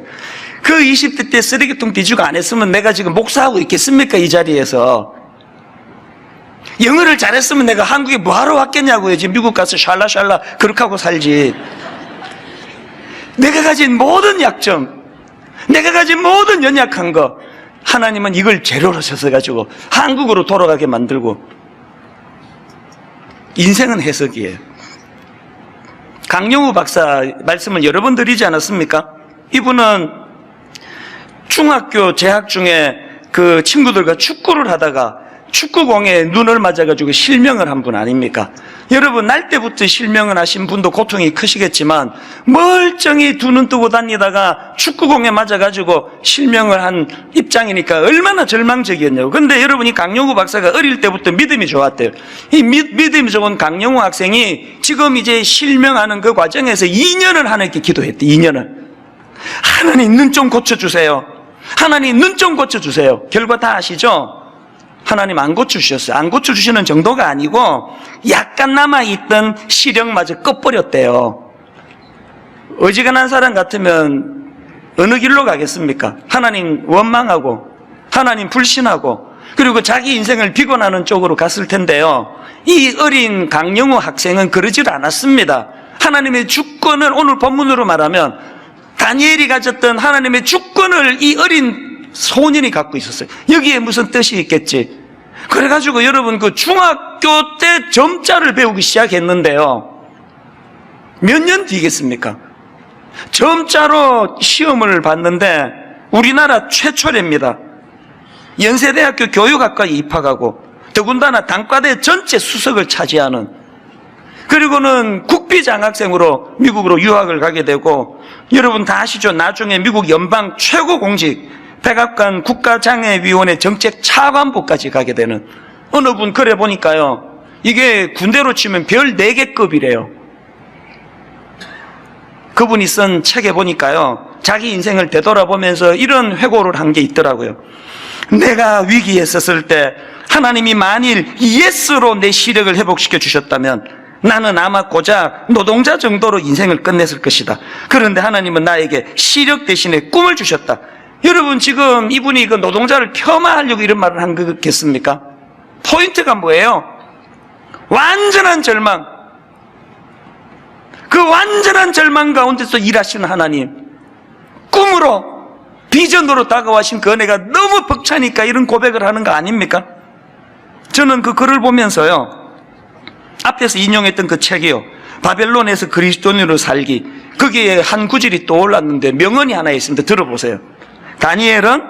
A: 그 20대 때 쓰레기통 뒤지고 안 했으면 내가 지금 목사하고 있겠습니까? 이 자리에서. 영어를 잘했으면 내가 한국에 뭐하러 왔겠냐고요. 지금 미국 가서 샬라샬라 그렇게 하고 살지. 내가 가진 모든 약점, 내가 가진 모든 연약한 거, 하나님은 이걸 재료로 써가지고 한국으로 돌아가게 만들고. 인생은 해석이에요. 강영우 박사 말씀을 여러 번 드리지 않았습니까? 이분은 중학교 재학 중에 그 친구들과 축구를 하다가 축구공에 눈을 맞아가지고 실명을 한 분 아닙니까? 여러분, 날 때부터 실명을 하신 분도 고통이 크시겠지만 멀쩡히 두 눈 뜨고 다니다가 축구공에 맞아가지고 실명을 한 입장이니까 얼마나 절망적이었냐고. 근데 여러분이 강영우 박사가 어릴 때부터 믿음이 좋았대요. 이 믿음이 좋은 강영우 학생이 지금 이제 실명하는 그 과정에서 2년을 하나님께 기도했대. 2년을. 하나님 눈 좀 고쳐주세요. 하나님 눈 좀 고쳐주세요. 결과 다 아시죠? 하나님 안 고쳐주셨어요. 안 고쳐주시는 정도가 아니고 약간 남아있던 시력마저 꺼버렸대요. 어지간한 사람 같으면 어느 길로 가겠습니까? 하나님 원망하고 하나님 불신하고 그리고 자기 인생을 비관하는 쪽으로 갔을 텐데요. 이 어린 강영우 학생은 그러질 않았습니다. 하나님의 주권을, 오늘 본문으로 말하면 다니엘이 가졌던 하나님의 주권을 이 어린 소년이 갖고 있었어요. 여기에 무슨 뜻이 있겠지? 그래가지고 여러분 그 중학교 때 점자를 배우기 시작했는데요. 몇 년 뒤겠습니까? 점자로 시험을 봤는데 우리나라 최초랍니다. 연세대학교 교육학과에 입학하고 더군다나 단과대 전체 수석을 차지하는, 그리고는 국비장학생으로 미국으로 유학을 가게 되고, 여러분 다 아시죠? 나중에 미국 연방 최고 공직 백악관 국가장애위원회 정책 차관보까지 가게 되는 어느 분 글에 보니까요, 이게 군대로 치면 별 4개급이래요. 그분이 쓴 책에 보니까요, 자기 인생을 되돌아보면서 이런 회고를 한 게 있더라고요. 내가 위기에 있었을 때 하나님이 만일 예스로 내 시력을 회복시켜 주셨다면 나는 아마 고작 노동자 정도로 인생을 끝냈을 것이다. 그런데 하나님은 나에게 시력 대신에 꿈을 주셨다. 여러분, 지금 이분이 그 노동자를 폄하하려고 이런 말을 한 거겠습니까? 포인트가 뭐예요? 완전한 절망. 그 완전한 절망 가운데서 일하시는 하나님, 꿈으로, 비전으로 다가와신 그 은혜가 너무 벅차니까 이런 고백을 하는 거 아닙니까? 저는 그 글을 보면서요, 앞에서 인용했던 그 책이요, 바벨론에서 그리스도인으로 살기, 거기에 한 구절이 떠올랐는데 명언이 하나 있습니다. 들어보세요. 다니엘은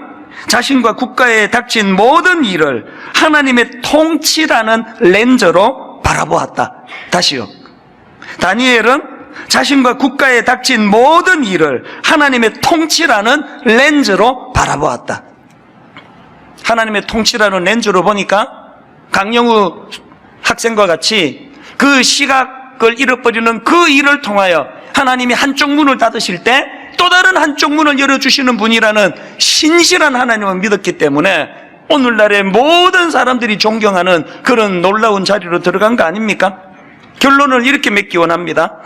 A: 자신과 국가에 닥친 모든 일을 하나님의 통치라는 렌즈로 바라보았다. 다시요. 다니엘은 자신과 국가에 닥친 모든 일을 하나님의 통치라는 렌즈로 바라보았다. 하나님의 통치라는 렌즈로 보니까 강영우 학생과 같이 그 시각을 잃어버리는 그 일을 통하여 하나님이 한쪽 문을 닫으실 때 또 다른 한쪽 문을 열어주시는 분이라는 신실한 하나님을 믿었기 때문에 오늘날의 모든 사람들이 존경하는 그런 놀라운 자리로 들어간 거 아닙니까? 결론을 이렇게 맺기 원합니다.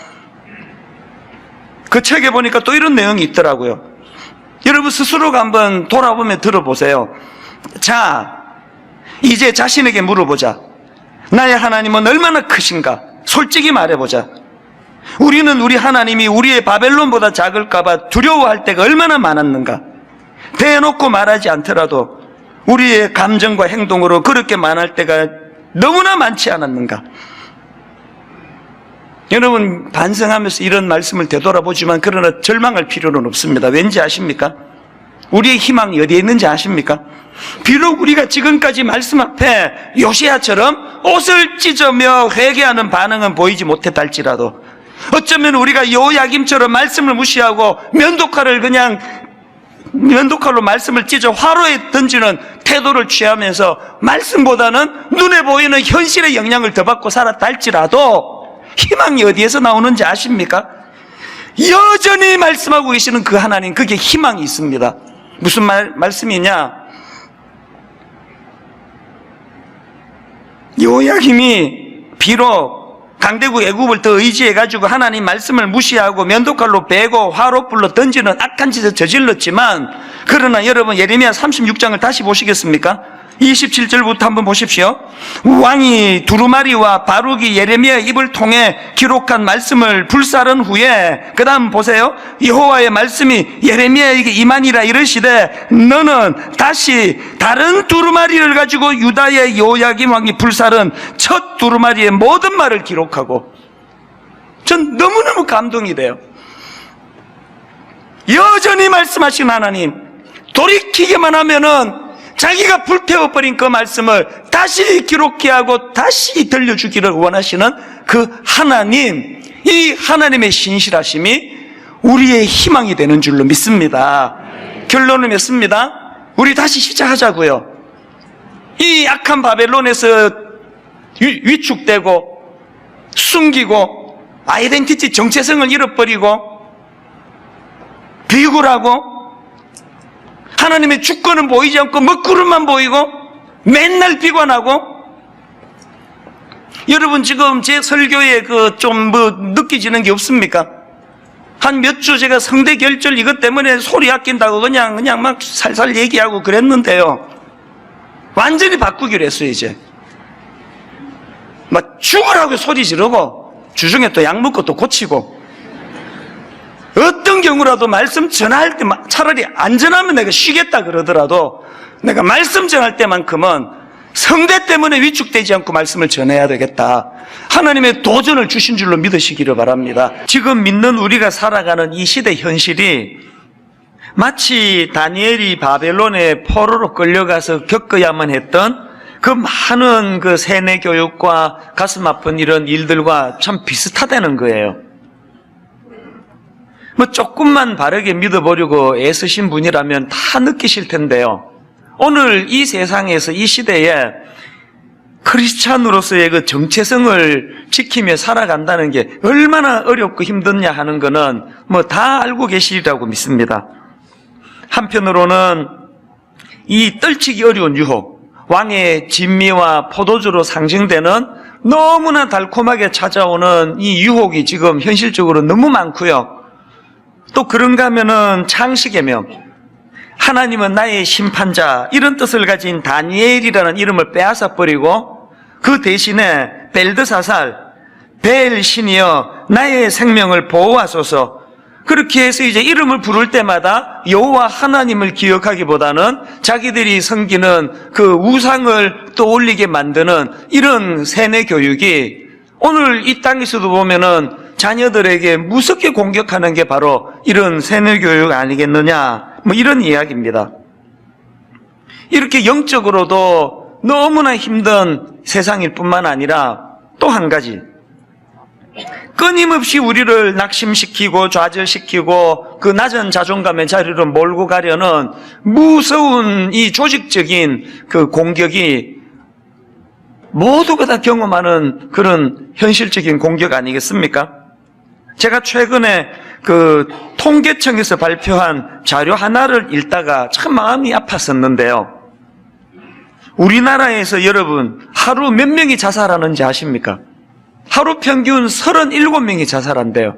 A: 그 책에 보니까 또 이런 내용이 있더라고요. 여러분 스스로가 한번 돌아보며 들어보세요. 자, 이제 자신에게 물어보자. 나의 하나님은 얼마나 크신가? 솔직히 말해보자. 우리는 우리 하나님이 우리의 바벨론보다 작을까봐 두려워할 때가 얼마나 많았는가? 대놓고 말하지 않더라도 우리의 감정과 행동으로 그렇게 말할 때가 너무나 많지 않았는가? 여러분 반성하면서 이런 말씀을 되돌아보지만 그러나 절망할 필요는 없습니다. 왠지 아십니까? 우리의 희망이 어디에 있는지 아십니까? 비록 우리가 지금까지 말씀 앞에 요시야처럼 옷을 찢으며 회개하는 반응은 보이지 못했다 할지라도, 어쩌면 우리가 요야김처럼 말씀을 무시하고 면도칼을 그냥 면도칼로 말씀을 찢어 화로에 던지는 태도를 취하면서 말씀보다는 눈에 보이는 현실의 영향을 더 받고 살았다 할지라도 희망이 어디에서 나오는지 아십니까? 여전히 말씀하고 계시는 그 하나님, 그게 희망이 있습니다. 무슨 말씀이냐? 여호야김이 비록 강대국 애굽을 더 의지해가지고 하나님 말씀을 무시하고 면도칼로 베고 화롯불로 던지는 악한 짓을 저질렀지만, 그러나 여러분 예레미야 36장을 다시 보시겠습니까? 27절부터 한번 보십시오. 왕이 두루마리와 바룩이 예레미야의 입을 통해 기록한 말씀을 불사른 후에 그 다음 보세요. 여호와의 말씀이 예레미야에게 임하니라 이르시되 너는 다시 다른 두루마리를 가지고 유다의 여호야김 왕이 불사른 첫 두루마리의 모든 말을 기록하고. 전 너무너무 감동이 돼요. 여전히 말씀하신 하나님, 돌이키기만 하면은 자기가 불태워버린 그 말씀을 다시 기록해 하고 다시 들려주기를 원하시는 그 하나님, 이 하나님의 신실하심이 우리의 희망이 되는 줄로 믿습니다. 결론을 맺습니다. 우리 다시 시작하자고요. 이 악한 바벨론에서 위축되고 숨기고 아이덴티티 정체성을 잃어버리고 비굴하고 하나님의 주권은 보이지 않고 먹구름만 보이고 맨날 비관하고. 여러분 지금 제 설교에 좀 느껴지는 게 없습니까? 한 몇 주 제가 성대 결절 이것 때문에 소리 아낀다고 그냥 막 살살 얘기하고 그랬는데요. 완전히 바꾸기로 했어요. 이제 막 죽으라고 소리 지르고 주중에 또 약 먹고 또 고치고, 어떤 경우라도 말씀 전할 때 차라리 안 전하면 내가 쉬겠다 그러더라도 내가 말씀 전할 때만큼은 성대 때문에 위축되지 않고 말씀을 전해야 되겠다. 하나님의 도전을 주신 줄로 믿으시기를 바랍니다. 지금 믿는 우리가 살아가는 이 시대 현실이 마치 다니엘이 바벨론의 포로로 끌려가서 겪어야만 했던 그 많은 그 세뇌 교육과 가슴 아픈 이런 일들과 참 비슷하다는 거예요. 조금만 바르게 믿어보려고 애쓰신 분이라면 다 느끼실 텐데요. 오늘 이 세상에서 이 시대에 크리스찬으로서의 그 정체성을 지키며 살아간다는 게 얼마나 어렵고 힘드냐 하는 거는 다 알고 계시리라고 믿습니다. 한편으로는 이 떨치기 어려운 유혹, 왕의 진미와 포도주로 상징되는 너무나 달콤하게 찾아오는 이 유혹이 지금 현실적으로 너무 많고요. 또 그런가 하면은 창식의 명, 하나님은 나의 심판자, 이런 뜻을 가진 다니엘이라는 이름을 빼앗아 버리고 그 대신에 벨드사살, 벨 신이여 나의 생명을 보호하소서, 그렇게 해서 이제 이름을 부를 때마다 여호와 하나님을 기억하기보다는 자기들이 섬기는 그 우상을 떠올리게 만드는 이런 세뇌 교육이 오늘 이 땅에서도 보면은 자녀들에게 무섭게 공격하는 게 바로 이런 세뇌 교육 아니겠느냐, 이런 이야기입니다. 이렇게 영적으로도 너무나 힘든 세상일 뿐만 아니라 또 한 가지, 끊임없이 우리를 낙심시키고 좌절시키고 그 낮은 자존감의 자리로 몰고 가려는 무서운 이 조직적인 그 공격이 모두가 다 경험하는 그런 현실적인 공격 아니겠습니까? 제가 최근에 그 통계청에서 발표한 자료 하나를 읽다가 참 마음이 아팠었는데요. 우리나라에서 여러분 하루 몇 명이 자살하는지 아십니까? 하루 평균 37명이 자살한대요.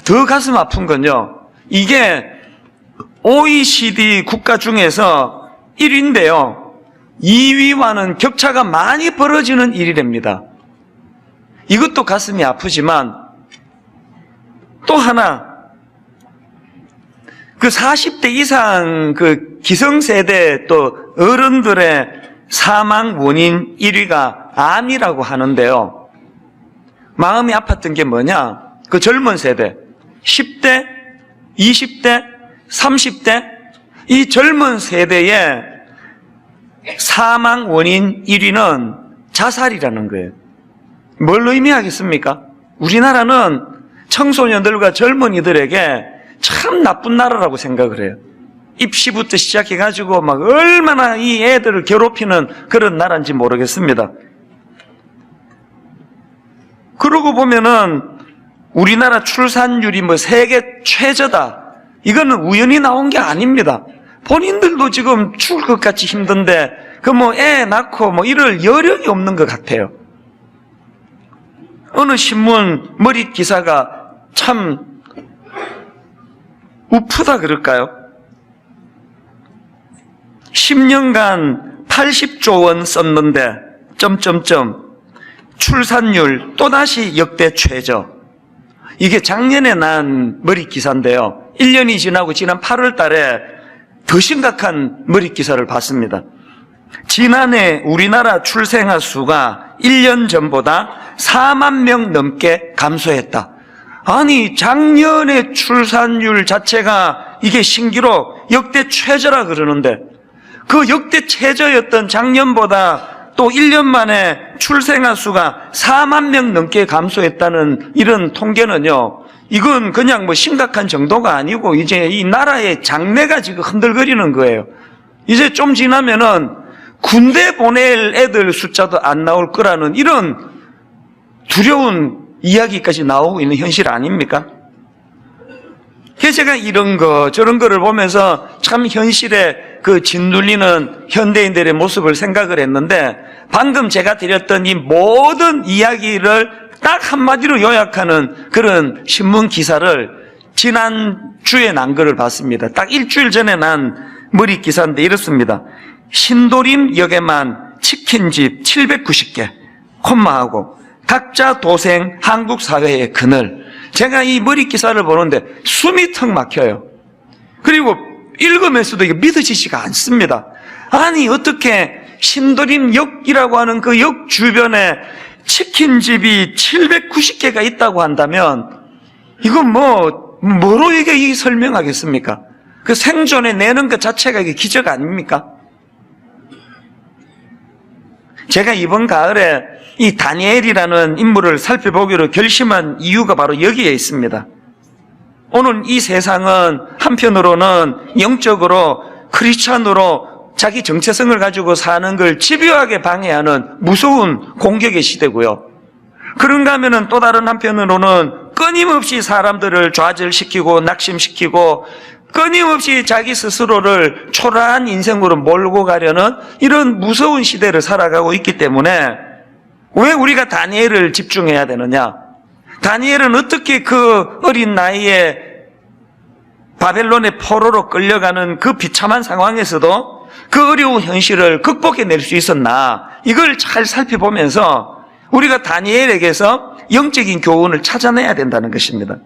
A: 더 가슴 아픈 건요, 이게 OECD 국가 중에서 1위인데요 2위와는 격차가 많이 벌어지는 일이랍니다. 이것도 가슴이 아프지만 또 하나, 그 40대 이상 그 기성세대 또 어른들의 사망 원인 1위가 암이라고 하는데요. 마음이 아팠던 게 뭐냐? 그 젊은 세대, 10대, 20대, 30대, 이 젊은 세대의 사망 원인 1위는 자살이라는 거예요. 뭘 의미하겠습니까? 우리나라는 청소년들과 젊은이들에게 참 나쁜 나라라고 생각을 해요. 입시부터 시작해가지고 막 얼마나 이 애들을 괴롭히는 그런 나라인지 모르겠습니다. 그러고 보면은 우리나라 출산율이 뭐 세계 최저다. 이거는 우연히 나온 게 아닙니다. 본인들도 지금 죽을 것 같이 힘든데 그 뭐 애 낳고 뭐 이럴 여력이 없는 것 같아요. 어느 신문 머릿 기사가 참 우프다 그럴까요? 10년간 80조 원 썼는데 출산율 또다시 역대 최저. 이게 작년에 난 머릿 기사인데요. 1년이 지나고 지난 8월 달에 더 심각한 머릿 기사를 봤습니다. 지난해 우리나라 출생아 수가 1년 전보다 4만 명 넘게 감소했다. 아니, 작년의 출산율 자체가 이게 신기록 역대 최저라 그러는데 그 역대 최저였던 작년보다 또 1년 만에 출생아 수가 4만 명 넘게 감소했다는 이런 통계는요, 이건 그냥 뭐 심각한 정도가 아니고 이제 이 나라의 장래가 지금 흔들거리는 거예요. 이제 좀 지나면은 군대 보낼 애들 숫자도 안 나올 거라는 이런 두려운 이야기까지 나오고 있는 현실 아닙니까? 그래서 제가 이런 거 저런 거를 보면서 참 현실에 그 짓눌리는 현대인들의 모습을 생각을 했는데 방금 제가 드렸던 이 모든 이야기를 딱 한마디로 요약하는 그런 신문 기사를 지난주에 난 거를 봤습니다. 딱 일주일 전에 난 머릿 기사인데 이렇습니다. 신도림 역에만 치킨집 790개 콤마하고 각자 도생 한국 사회의 그늘. 제가 이 머릿 기사를 보는데 숨이 턱 막혀요. 그리고 읽으면서도 이게 믿어지지가 않습니다. 아니, 어떻게 신도림역이라고 하는 그 역 주변에 치킨집이 790개가 있다고 한다면 이건 뭐로 이게 설명하겠습니까? 그 생존에 내는 것 자체가 이게 기적 아닙니까? 제가 이번 가을에 이 다니엘이라는 인물을 살펴보기로 결심한 이유가 바로 여기에 있습니다. 오늘 이 세상은 한편으로는 영적으로 크리스찬으로 자기 정체성을 가지고 사는 걸 집요하게 방해하는 무서운 공격의 시대고요. 그런가 하면은 또 다른 한편으로는 끊임없이 사람들을 좌절시키고 낙심시키고 끊임없이 자기 스스로를 초라한 인생으로 몰고 가려는 이런 무서운 시대를 살아가고 있기 때문에 왜 우리가 다니엘을 집중해야 되느냐? 다니엘은 어떻게 그 어린 나이에 바벨론의 포로로 끌려가는 그 비참한 상황에서도 그 어려운 현실을 극복해낼 수 있었나? 이걸 잘 살펴보면서 우리가 다니엘에게서 영적인 교훈을 찾아내야 된다는 것입니다.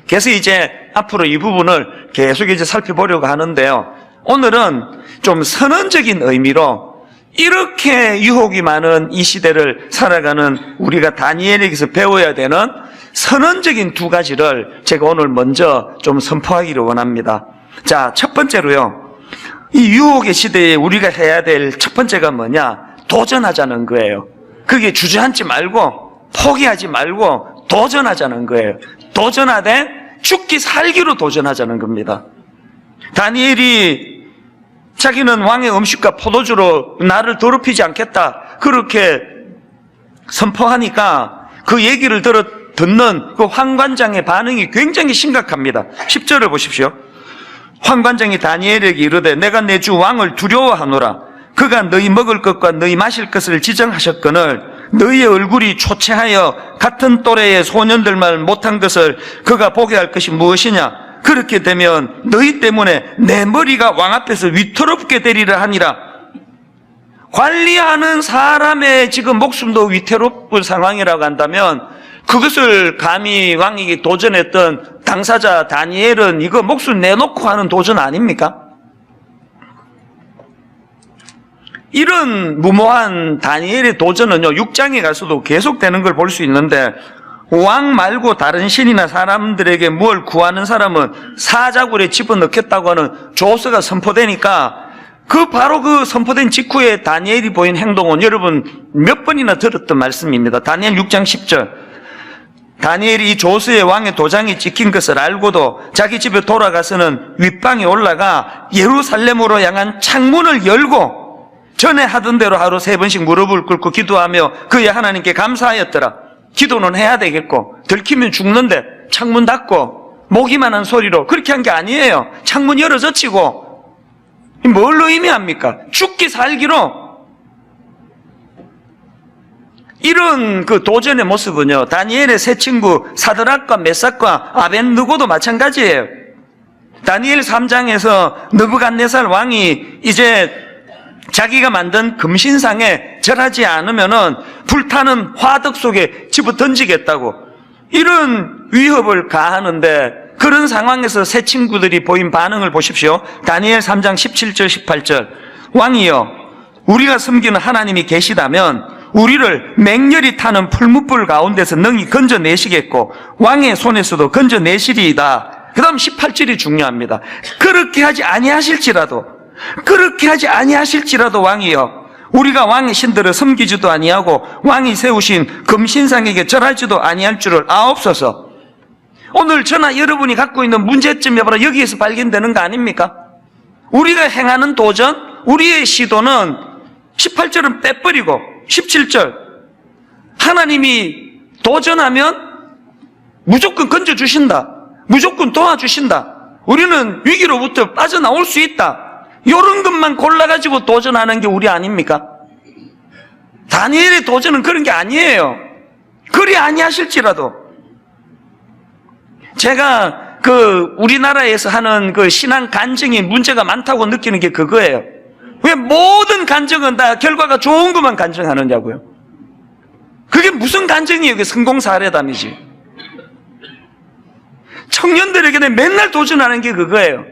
A: 그래서 이제 앞으로 이 부분을 계속 이제 살펴보려고 하는데요. 오늘은 좀 선언적인 의미로 이렇게 유혹이 많은 이 시대를 살아가는 우리가 다니엘에게서 배워야 되는 선언적인 두 가지를 제가 오늘 먼저 좀 선포하기를 원합니다. 자, 첫 번째로요. 이 유혹의 시대에 우리가 해야 될 첫 번째가 뭐냐? 도전하자는 거예요. 그게 주저앉지 말고 포기하지 말고 도전하자는 거예요. 도전하되 죽기 살기로 도전하자는 겁니다. 다니엘이 자기는 왕의 음식과 포도주로 나를 더럽히지 않겠다 그렇게 선포하니까 그 얘기를 듣는 그 황관장의 반응이 굉장히 심각합니다. 10절을 보십시오. 황관장이 다니엘에게 이르되 내가 내 주 왕을 두려워하노라. 그가 너희 먹을 것과 너희 마실 것을 지정하셨거늘 너희의 얼굴이 초췌하여 같은 또래의 소년들만 못한 것을 그가 보게 할 것이 무엇이냐? 그렇게 되면 너희 때문에 내 머리가 왕 앞에서 위태롭게 되리라 하니라. 관리하는 사람의 지금 목숨도 위태롭은 상황이라고 한다면 그것을 감히 왕에게 도전했던 당사자 다니엘은 이거 목숨 내놓고 하는 도전 아닙니까? 이런 무모한 다니엘의 도전은요, 6장에 가서도 계속되는 걸 볼 수 있는데 왕 말고 다른 신이나 사람들에게 뭘 구하는 사람은 사자굴에 집어넣겠다고 하는 조서가 선포되니까 바로 그 선포된 직후에 다니엘이 보인 행동은 여러분 몇 번이나 들었던 말씀입니다. 다니엘 6장 10절. 다니엘이 이 조수의 왕의 도장이 찍힌 것을 알고도 자기 집에 돌아가서는 윗방에 올라가 예루살렘으로 향한 창문을 열고 전에 하던 대로 하루 3번씩 무릎을 꿇고 기도하며 그의 하나님께 감사하였더라. 기도는 해야 되겠고 들키면 죽는데 창문 닫고 모기만한 소리로 그렇게 한 게 아니에요. 창문 열어젖히고 뭘 의미합니까? 죽기 살기로. 이런 그 도전의 모습은요, 다니엘의 세 친구 사드락과 메삭과 아벤느고도 마찬가지예요. 다니엘 3장에서 느부갓네살 왕이 이제 자기가 만든 금신상에 절하지 않으면은 불타는 화덕 속에 집어 던지겠다고 이런 위협을 가하는데, 그런 상황에서 세 친구들이 보인 반응을 보십시오. 다니엘 3장 17절 18절. 왕이여, 우리가 섬기는 하나님이 계시다면 우리를 맹렬히 타는 풀무불 가운데서 능히 건져내시겠고 왕의 손에서도 건져내시리이다. 그 다음 18절이 중요합니다. 그렇게 하지 아니하실지라도 왕이여, 우리가 왕의 신들을 섬기지도 아니하고 왕이 세우신 금신상에게 절하지도 아니할 줄을 아옵소서. 오늘 저나 여러분이 갖고 있는 문제점이 바로 여기에서 발견되는 거 아닙니까? 우리가 행하는 도전, 우리의 시도는 18절은 빼버리고 17절, 하나님이 도전하면 무조건 건져주신다, 무조건 도와주신다, 우리는 위기로부터 빠져나올 수 있다, 이런 것만 골라가지고 도전하는 게 우리 아닙니까? 다니엘의 도전은 그런 게 아니에요. 그리 아니하실지라도. 제가 우리나라에서 하는 신앙 간증이 문제가 많다고 느끼는 게 그거예요. 왜 모든 간증은 다 결과가 좋은 것만 간증하느냐고요. 그게 무슨 간증이에요? 그게 성공 사례담이지. 청년들에게는 맨날 도전하는 게 그거예요.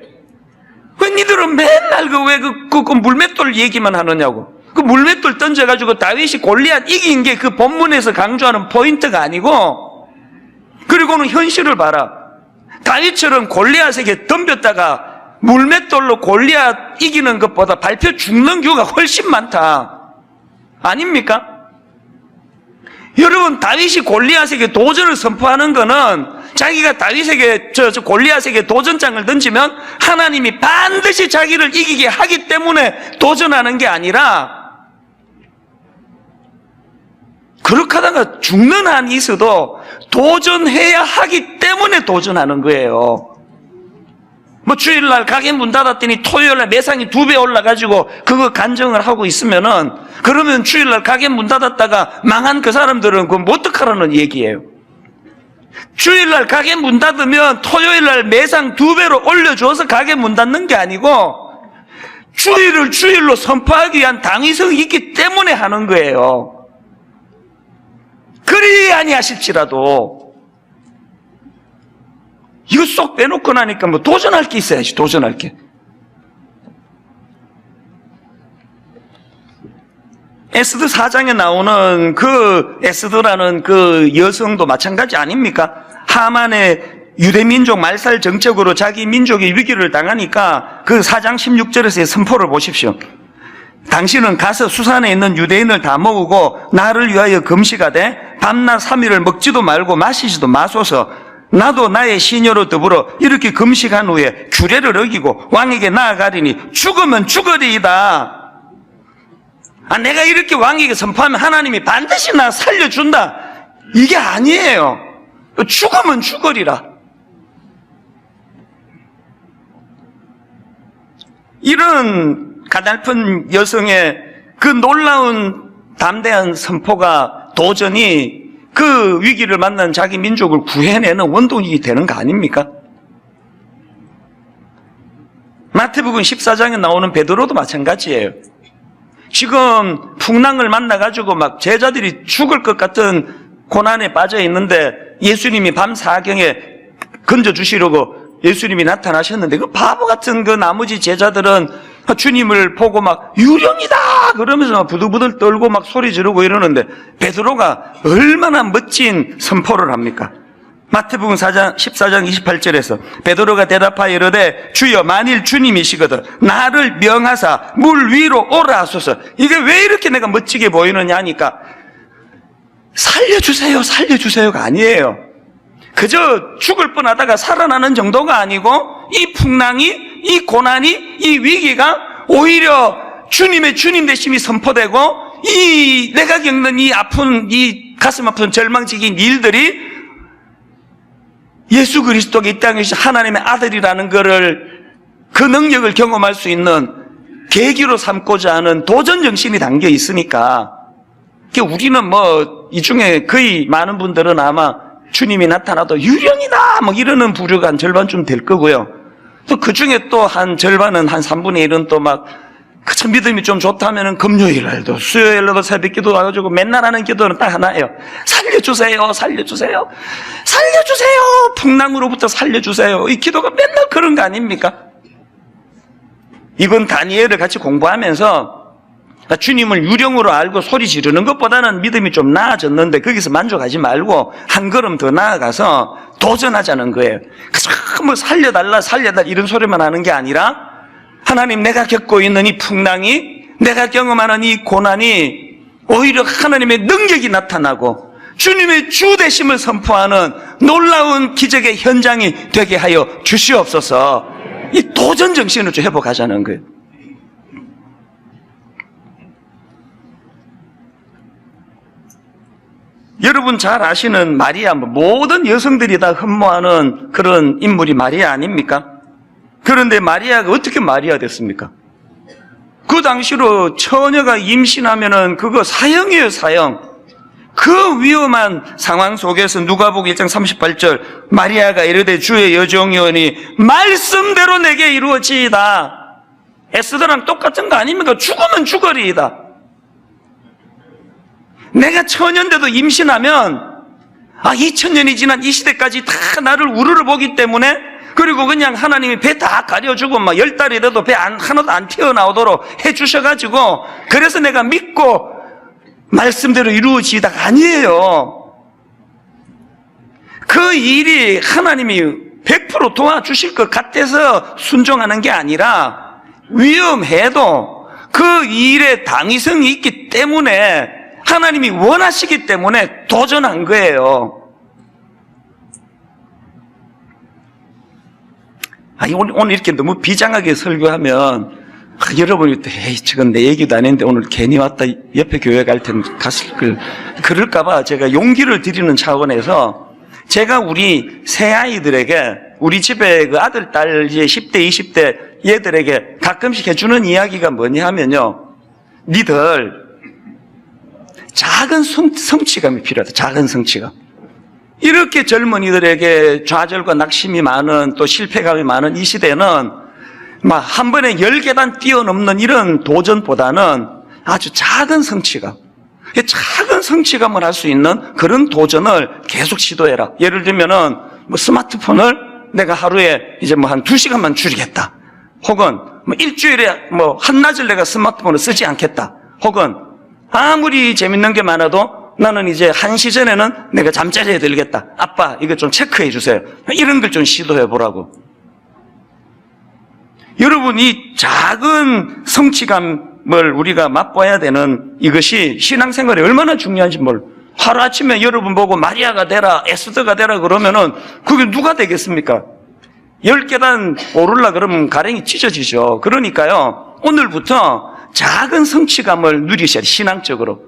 A: 왜 니들은 맨날 그 물맷돌 얘기만 하느냐고. 그 물맷돌 던져가지고 다윗이 골리앗 이긴 게 그 본문에서 강조하는 포인트가 아니고, 그리고는 현실을 봐라. 다윗처럼 골리앗에게 덤볐다가 물맷돌로 골리앗 이기는 것보다 밟혀 죽는 경우가 훨씬 많다. 아닙니까? 여러분, 다윗이 골리앗에게 도전을 선포하는 거는 자기가 다윗에게 골리앗에게 도전장을 던지면 하나님이 반드시 자기를 이기게 하기 때문에 도전하는 게 아니라, 그렇게 하다가 죽는 한이 있어도 도전해야 하기 때문에 도전하는 거예요. 주일날 가게 문 닫았더니 토요일날 매상이 2배 올라가지고 그거 간증을 하고 있으면은, 그러면 주일날 가게 문 닫았다가 망한 그 사람들은 그건 어떡하라는 얘기예요. 주일날 가게 문 닫으면 토요일날 매상 2배로 올려줘서 가게 문 닫는 게 아니고 주일을 주일로 선포하기 위한 당위성이 있기 때문에 하는 거예요. 그리 아니하실지라도. 이거 쏙 빼놓고 나니까 도전할 게 있어야지, 도전할 게. 에스더 4장에 나오는 에스더라는 여성도 마찬가지 아닙니까? 하만의 유대민족 말살 정책으로 자기 민족이 위기를 당하니까 4장 16절에서의 선포를 보십시오. 당신은 가서 수산에 있는 유대인을 다 모으고 나를 위하여 금식하되 밤낮 3일을 먹지도 말고 마시지도 마소서. 나도 나의 시녀로 더불어 이렇게 금식한 후에 규례를 어기고 왕에게 나아가리니 죽으면 죽으리이다. 내가 이렇게 왕에게 선포하면 하나님이 반드시 나 살려준다, 이게 아니에요. 죽으면 죽으리라. 이런 가냘픈 여성의 그 놀라운 담대한 선포가, 도전이 그 위기를 만난 자기 민족을 구해내는 원동력이 되는 거 아닙니까? 마태복음 14장에 나오는 베드로도 마찬가지예요. 지금 풍랑을 만나가지고 막 제자들이 죽을 것 같은 고난에 빠져 있는데 예수님이 밤 사경에 건져주시려고 예수님이 나타나셨는데, 그 바보 같은 나머지 제자들은 주님을 보고 막 유령이다 그러면서 막 부들부들 떨고 막 소리 지르고 이러는데, 베드로가 얼마나 멋진 선포를 합니까? 마태복음 14장 28절에서 베드로가 대답하여 이르되 주여, 만일 주님이시거든 나를 명하사 물 위로 오라 하소서. 이게 왜 이렇게 내가 멋지게 보이느냐 하니까, 살려주세요 살려주세요가 아니에요. 그저 죽을 뻔하다가 살아나는 정도가 아니고 이 풍랑이, 이 고난이, 이 위기가 오히려 주님의 주님 되심이 선포되고 이 내가 겪는 이 아픈, 이 가슴 아픈 절망적인 일들이 예수 그리스도가 이 땅에 오신 하나님의 아들이라는 것을, 그 능력을 경험할 수 있는 계기로 삼고자 하는 도전 정신이 담겨 있으니까, 우리는 뭐 이 중에 거의 많은 분들은 아마 주님이 나타나도 유령이다 뭐 이러는 부류가 한 절반쯤 될 거고요. 또 그 중에 또 한 절반은, 한 3분의 1은 또 막 그저 믿음이 좀 좋다면은 금요일 날도 수요일 날도 새벽 기도 와가지고 맨날 하는 기도는 딱 하나예요. 살려주세요, 살려주세요, 살려주세요, 풍랑으로부터 살려주세요. 이 기도가 맨날 그런 거 아닙니까? 이번 다니엘을 같이 공부하면서 주님을 유령으로 알고 소리 지르는 것보다는 믿음이 좀 나아졌는데 거기서 만족하지 말고 한 걸음 더 나아가서 도전하자는 거예요. 그저 뭐 살려달라 살려달라 이런 소리만 하는 게 아니라, 하나님, 내가 겪고 있는 이 풍랑이, 내가 경험하는 이 고난이 오히려 하나님의 능력이 나타나고 주님의 주 되심을 선포하는 놀라운 기적의 현장이 되게 하여 주시옵소서. 이 도전 정신을 좀 회복하자는 거예요. 여러분 잘 아시는 마리아, 모든 여성들이 다 흠모하는 그런 인물이 마리아 아닙니까? 그런데 마리아가 어떻게 마리아 됐습니까? 그 당시로 처녀가 임신하면은 그거 사형이에요, 사형. 그 위험한 상황 속에서 누가복음 1장 38절, 마리아가 이르되 주의 여종이오니 말씀대로 내게 이루어지이다. 에스더랑 똑같은 거 아닙니까? 죽으면 죽으리이다. 내가 처녀인데도 임신하면 2000년이 지난 이 시대까지 다 나를 우러러 보기 때문에, 그리고 그냥 하나님이 배 다 가려주고 막 10달이 돼도 배 하나도 안 튀어나오도록 해주셔가지고, 그래서 내가 믿고 말씀대로 이루어지다가 아니에요. 그 일이 하나님이 100% 도와주실 것 같아서 순종하는 게 아니라, 위험해도 그 일에 당위성이 있기 때문에, 하나님이 원하시기 때문에 도전한 거예요. 오늘 이렇게 너무 비장하게 설교하면 여러분이 또 에이 저건 내 얘기도 아닌데 오늘 괜히 왔다 옆에 교회 갈 텐데 갔을 걸, 그럴까봐 제가 용기를 드리는 차원에서, 제가 우리 새 아이들에게, 우리 집에 그 아들 딸 이제 10대 20대 얘들에게 가끔씩 해주는 이야기가 뭐냐 하면요, 니들 작은 성취감이 필요하다. 작은 성취감. 이렇게 젊은이들에게 좌절과 낙심이 많은, 또 실패감이 많은 이 시대는 막 한 번에 10계단 뛰어넘는 이런 도전보다는 아주 작은 성취감, 작은 성취감을 할 수 있는 그런 도전을 계속 시도해라. 예를 들면은 뭐 스마트폰을 내가 하루에 이제 뭐 한 2시간만 줄이겠다. 혹은 뭐 일주일에 뭐 한낮을 내가 스마트폰을 쓰지 않겠다. 혹은 아무리 재밌는 게 많아도 나는 이제 1시 전에는 내가 잠자리에 들겠다. 아빠 이거 좀 체크해 주세요. 이런 걸 좀 시도해 보라고. 여러분, 이 작은 성취감을 우리가 맛봐야 되는 이것이 신앙생활에 얼마나 중요한지 하루아침에 여러분 보고 마리아가 되라, 에스더가 되라 그러면은 그게 누가 되겠습니까? 10계단 오르려 그러면 가랭이 찢어지죠. 그러니까요, 오늘부터 작은 성취감을 누리셔야 돼요, 신앙적으로.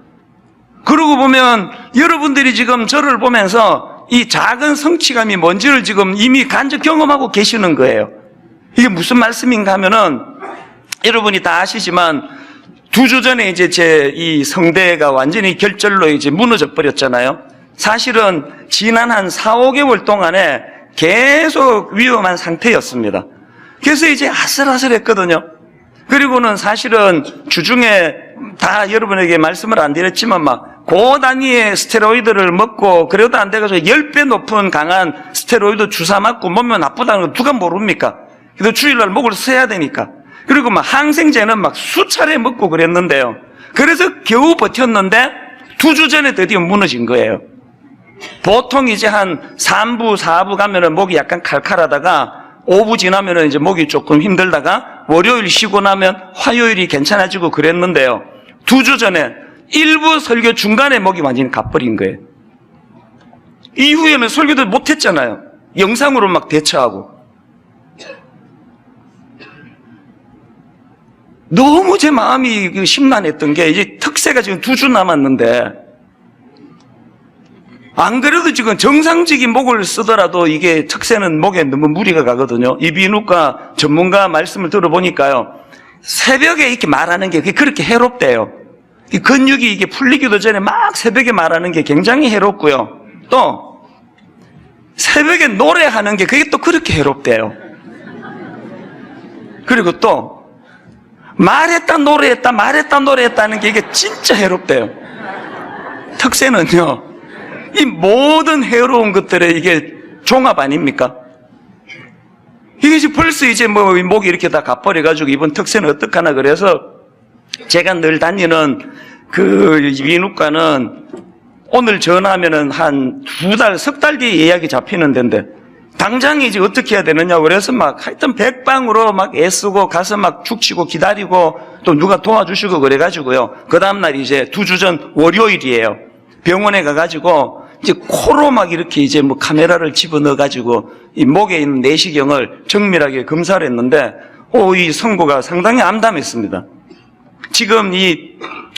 A: 그러고 보면 여러분들이 지금 저를 보면서 이 작은 성취감이 뭔지를 지금 이미 간접 경험하고 계시는 거예요. 이게 무슨 말씀인가 하면은, 여러분이 다 아시지만 2주 전에 이제 제 이 성대가 완전히 결절로 이제 무너져 버렸잖아요. 사실은 지난 한 4, 5개월 동안에 계속 위험한 상태였습니다. 그래서 이제 아슬아슬했거든요. 그리고는 사실은 주중에 다 여러분에게 말씀을 안 드렸지만 막 고단위의 스테로이드를 먹고 그래도 안 돼가지고 10배 높은 강한 스테로이드 주사 맞고 몸에 나쁘다는 거 누가 모릅니까? 그래도 주일날 목을 써야 되니까. 그리고 막 항생제는 막 수차례 먹고 그랬는데요. 그래서 겨우 버텼는데 2주 전에 드디어 무너진 거예요. 보통 이제 한 3부, 4부 가면은 목이 약간 칼칼하다가 5부 지나면은 이제 목이 조금 힘들다가 월요일 쉬고 나면 화요일이 괜찮아지고 그랬는데요. 2주 전에 1부 설교 중간에 목이 완전히 가버린 거예요.
B: 이후에는 설교도 못했잖아요. 영상으로 막 대처하고. 너무 제 마음이 심란했던 게 이제 특세가 지금 2주 남았는데 안 그래도 지금 정상적인 목을 쓰더라도 이게 특세는 목에 너무 무리가 가거든요. 이비인후과 전문가 말씀을 들어보니까요. 새벽에 이렇게 말하는 게 그렇게 해롭대요. 이 근육이 이게 풀리기도 전에 막 새벽에 말하는 게 굉장히 해롭고요. 또 새벽에 노래하는 게 그게 또 그렇게 해롭대요. 그리고 또 말했다 노래했다는 게 이게 진짜 해롭대요. 특세는요, 이 모든 해로운 것들의 이게 종합 아닙니까? 이게 지금 벌써 이제 뭐 목이 이렇게 다 가버려가지고 이번 특세는 어떡하나 그래서 제가 늘 다니는 그 이비인후과는 오늘 전화하면은 한 2달, 석 달 뒤에 예약이 잡히는 데인데 당장 이제 어떻게 해야 되느냐고 그래서 막 하여튼 백방으로 막 애쓰고 가서 막 죽치고 기다리고 또 누가 도와주시고 그래가지고요. 그 다음날 이제 2주 전 월요일이에요. 병원에 가가지고 이제 코로 막 이렇게 이제 뭐 카메라를 집어넣어가지고 이 목에 있는 내시경을 정밀하게 검사를 했는데 이 성부가 상당히 암담했습니다. 지금 이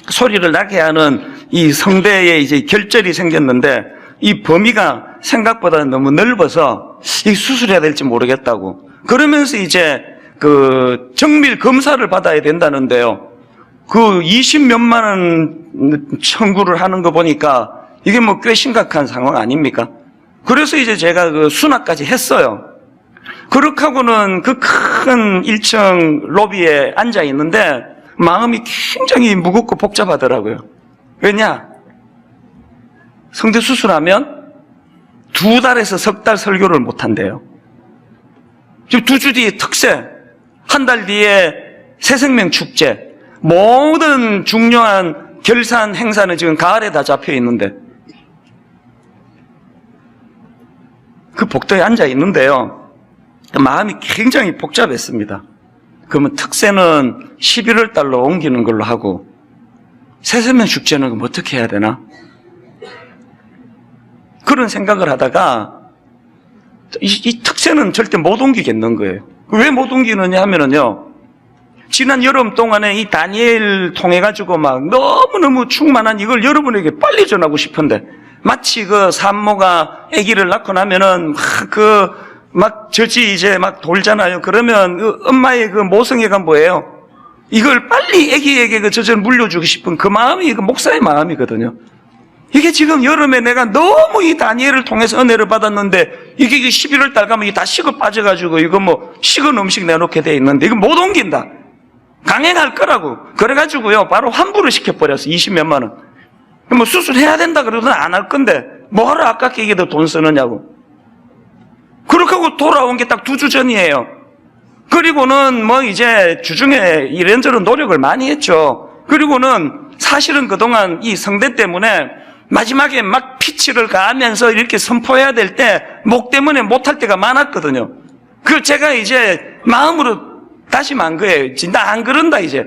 B: 소리를 나게 하는 이 성대에 이제 결절이 생겼는데 이 범위가 생각보다 너무 넓어서 이 수술해야 될지 모르겠다고. 그러면서 이제 그 정밀 검사를 받아야 된다는데요. 그 20몇만 원 청구를 하는 거 보니까 이게 뭐 꽤 심각한 상황 아닙니까? 그래서 이제 제가 그 수납까지 했어요. 그렇게 하고는 그 큰 1층 로비에 앉아 있는데 마음이 굉장히 무겁고 복잡하더라고요. 왜냐? 성대 수술하면 2달에서 석 달 설교를 못 한대요. 지금 2주 뒤에 특세, 한 달 뒤에 새생명 축제, 모든 중요한 결산 행사는 지금 가을에 다 잡혀 있는데 그 복도에 앉아 있는데요. 마음이 굉장히 복잡했습니다. 그러면 특세는 11월 달로 옮기는 걸로 하고 새생명 축제는 그럼 어떻게 해야 되나? 그런 생각을 하다가 이 특세는 절대 못 옮기겠는 거예요. 왜 못 옮기느냐 하면은요. 지난 여름 동안에 이 다니엘 통해 가지고 막 너무너무 충만한 이걸 여러분에게 빨리 전하고 싶은데 마치 그 산모가 아기를 낳고 나면은 막 젖이 이제 막 돌잖아요. 그러면 그 엄마의 그 모성애가 뭐예요? 이걸 빨리 아기에게 그 젖을 물려주고 싶은 그 마음이 그 목사의 마음이거든요. 이게 지금 여름에 내가 너무 이 다니엘을 통해서 은혜를 받았는데 이게 11월 달 가면 이게 다 식어 빠져가지고 이거 뭐 식은 음식 내놓게 돼 있는데 이거 못 옮긴다. 강행할 거라고. 그래가지고요 바로 환불을 시켜버렸어. 20몇만 원. 뭐 수술해야 된다 그러더니 안 할 건데 뭐하러 아깝게 이게 더 돈 쓰느냐고. 그렇게 하고 돌아온 게 딱 2주 전이에요. 그리고는 뭐 이제 주중에 이런저런 노력을 많이 했죠. 그리고는 사실은 그동안 이 성대 때문에 마지막에 막 피치를 가하면서 이렇게 선포해야 될 때 목 때문에 못할 때가 많았거든요. 그걸 제가 이제 마음으로 다짐한 거예요. 나 안 그런다 이제.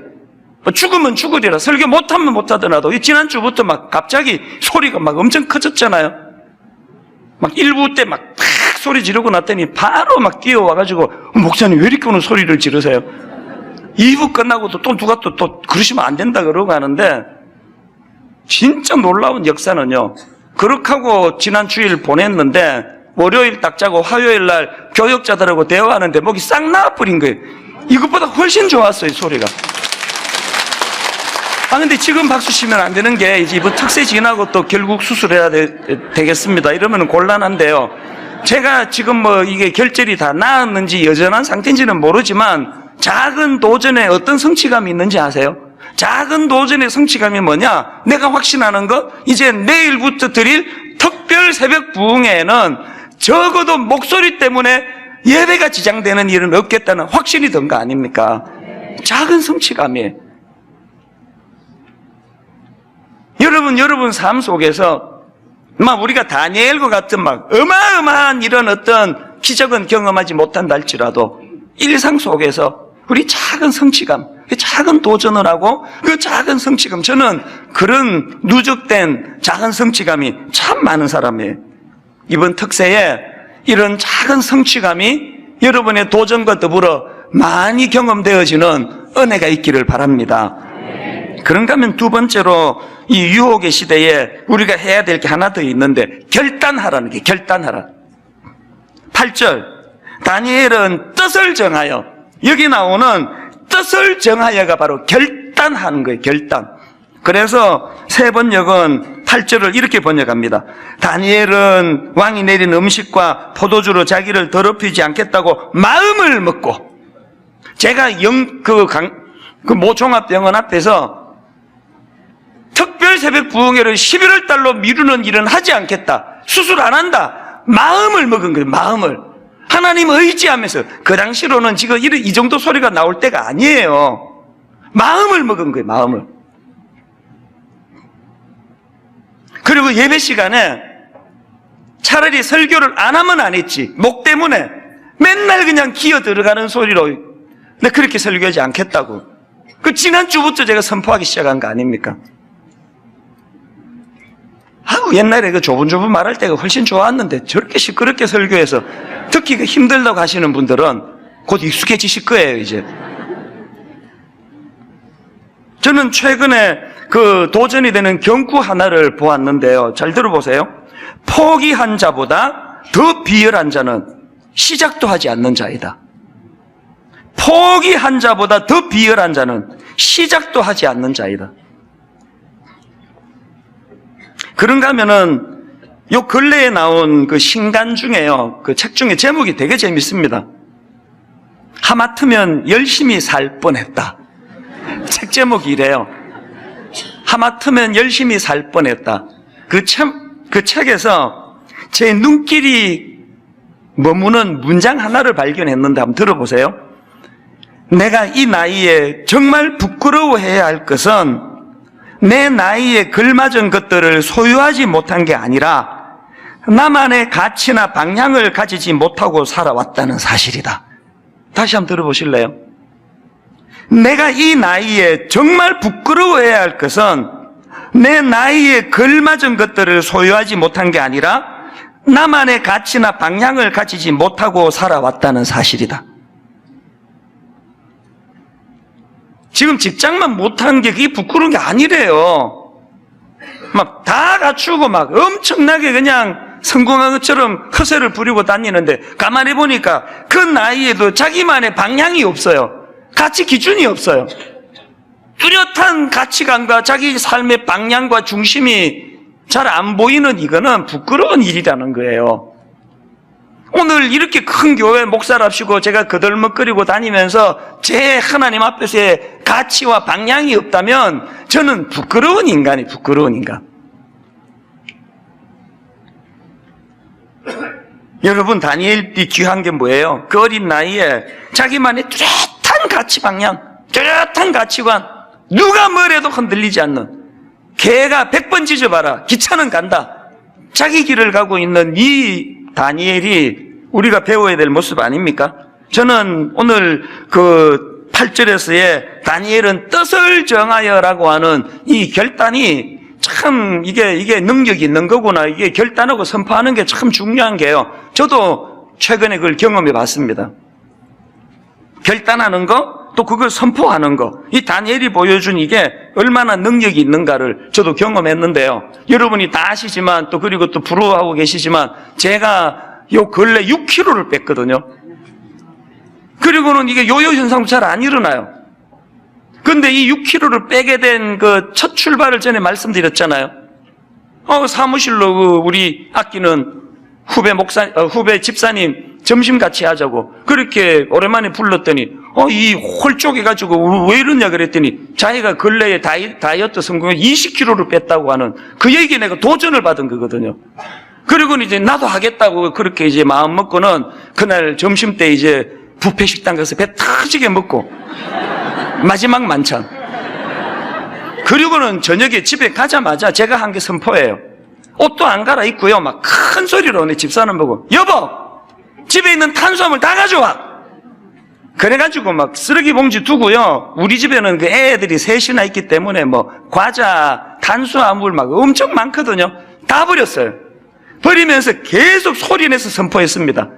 B: 죽으면 죽으리라. 설교 못하면 못하더라도 지난주부터 막 갑자기 소리가 막 엄청 커졌잖아요. 막 1부 때 막 탁 소리 지르고 났더니 바로 막 뛰어와가지고 목사님 왜 이렇게 오늘 소리를 지르세요? 2부 끝나고도 또 누가 또 그러시면 안 된다 그러고 하는데 진짜 놀라운 역사는요. 그렇게 하고 지난 주일 보냈는데 월요일 딱 자고 화요일 날 교역자들하고 대화하는데 목이 싹 나와버린 거예요. 이것보다 훨씬 좋았어요 소리가. 근데 지금 박수 치면 안 되는 게 이제 이번 특세 지나고 또 결국 수술해야 되겠습니다. 이러면 곤란한데요. 제가 지금 뭐 이게 결절이 다 나았는지 여전한 상태인지는 모르지만 작은 도전에 어떤 성취감이 있는지 아세요? 작은 도전의 성취감이 뭐냐? 내가 확신하는 것, 이제 내일부터 드릴 특별 새벽 부흥회에는 적어도 목소리 때문에 예배가 지장되는 일은 없겠다는 확신이 든 거 아닙니까? 작은 성취감이에요. 여러분 삶 속에서 막 우리가 다니엘과 같은 막 어마어마한 이런 어떤 기적은 경험하지 못한다 할지라도 일상 속에서 우리 작은 성취감, 작은 도전을 하고 그 작은 성취감, 저는 그런 누적된 작은 성취감이 참 많은 사람이에요. 이번 특세에 이런 작은 성취감이 여러분의 도전과 더불어 많이 경험되어지는 은혜가 있기를 바랍니다. 그런가 하면 두 번째로 이 유혹의 시대에 우리가 해야 될 게 하나 더 있는데 결단하라는 게 결단하라. 8절 다니엘은 뜻을 정하여, 여기 나오는 뜻을 정하여가 바로 결단하는 거예요. 결단. 그래서 세 번역은 8절을 이렇게 번역합니다. 다니엘은 왕이 내린 음식과 포도주로 자기를 더럽히지 않겠다고 마음을 먹고, 제가 모종합병원 앞에서 특별 새벽 부흥회를 11월 달로 미루는 일은 하지 않겠다. 수술 안 한다. 마음을 먹은 거예요. 마음을. 하나님 의지하면서. 그 당시로는 지금 이 정도 소리가 나올 때가 아니에요. 마음을 먹은 거예요. 마음을. 그리고 예배 시간에 차라리 설교를 안 하면 안 했지. 목 때문에 맨날 그냥 기어 들어가는 소리로 근데 그렇게 설교하지 않겠다고. 그 지난주부터 제가 선포하기 시작한 거 아닙니까? 옛날에 그 조분조분 말할 때가 훨씬 좋았는데 저렇게 시끄럽게 설교해서 듣기가 힘들다고 하시는 분들은 곧 익숙해지실 거예요, 이제. 저는 최근에 그 도전이 되는 경구 하나를 보았는데요. 잘 들어보세요. 포기한 자보다 더 비열한 자는 시작도 하지 않는 자이다. 포기한 자보다 더 비열한 자는 시작도 하지 않는 자이다. 그런가 하면은 요 근래에 나온 그 신간 중에요. 그 책 중에 제목이 되게 재밌습니다. 하마터면 열심히 살 뻔했다. 책 제목이 이래요. 하마터면 열심히 살 뻔했다. 그 책에서 제 눈길이 머무는 문장 하나를 발견했는데 한번 들어보세요. 내가 이 나이에 정말 부끄러워해야 할 것은 내 나이에 걸맞은 것들을 소유하지 못한 게 아니라 나만의 가치나 방향을 가지지 못하고 살아왔다는 사실이다. 다시 한번 들어보실래요? 내가 이 나이에 정말 부끄러워해야 할 것은 내 나이에 걸맞은 것들을 소유하지 못한 게 아니라 나만의 가치나 방향을 가지지 못하고 살아왔다는 사실이다. 지금 직장만 못한 게 그게 부끄러운 게 아니래요. 막 다 갖추고 막 엄청나게 그냥 성공한 것처럼 허세를 부리고 다니는데 가만히 보니까 그 나이에도 자기만의 방향이 없어요. 가치 기준이 없어요. 뚜렷한 가치관과 자기 삶의 방향과 중심이 잘 안 보이는 이거는 부끄러운 일이라는 거예요. 오늘 이렇게 큰 교회 목사랍시고 제가 거들먹거리고 다니면서 제 하나님 앞에서의 가치와 방향이 없다면 저는 부끄러운 인간이 부끄러운 인간. 여러분 다니엘이 귀한 게 뭐예요? 그 어린 나이에 자기만의 뚜렷한 가치 방향, 뚜렷한 가치관, 누가 뭐래도 흔들리지 않는, 개가 100번 짖어봐라 기차는 간다, 자기 길을 가고 있는 이 다니엘이 우리가 배워야 될 모습 아닙니까? 저는 오늘 그 8절에서의 다니엘은 뜻을 정하여라고 하는 이 결단이 참 이게 능력이 있는 거구나, 이게 결단하고 선포하는 게 참 중요한 게요. 저도 최근에 그걸 경험해 봤습니다. 결단하는 거, 또 그걸 선포하는 거, 이 다니엘이 보여준 이게 얼마나 능력이 있는가를 저도 경험했는데요. 여러분이 다 아시지만 또 그리고 또 부러워하고 계시지만 제가 요 근래 6kg를 뺐거든요. 그리고는 이게 요요 현상도 잘 안 일어나요. 근데 이 6kg를 빼게 된 그 첫 출발을 전에 말씀드렸잖아요. 사무실로 우리 아끼는 후배 집사님 점심 같이 하자고 그렇게 오랜만에 불렀더니 이 홀쭉해가지고 왜 이러냐 그랬더니 자기가 근래에 다이어트 성공해 20kg를 뺐다고 하는 그 얘기 내가 도전을 받은 거거든요. 그리고는 이제 나도 하겠다고 그렇게 이제 마음 먹고는 그날 점심 때 이제 뷔페 식당 가서 배 터지게 먹고 마지막 만찬. 그리고는 저녁에 집에 가자마자 제가 한 게 선포예요. 옷도 안 갈아입고요. 막 큰 소리로 내 집사람 보고 여보 집에 있는 탄수화물 다 가져와. 그래가지고 막 쓰레기 봉지 두고요. 우리 집에는 그 애들이 셋이나 있기 때문에 뭐 과자, 탄수화물 막 엄청 많거든요. 다 버렸어요. 버리면서 계속 소리내서 선포했습니다.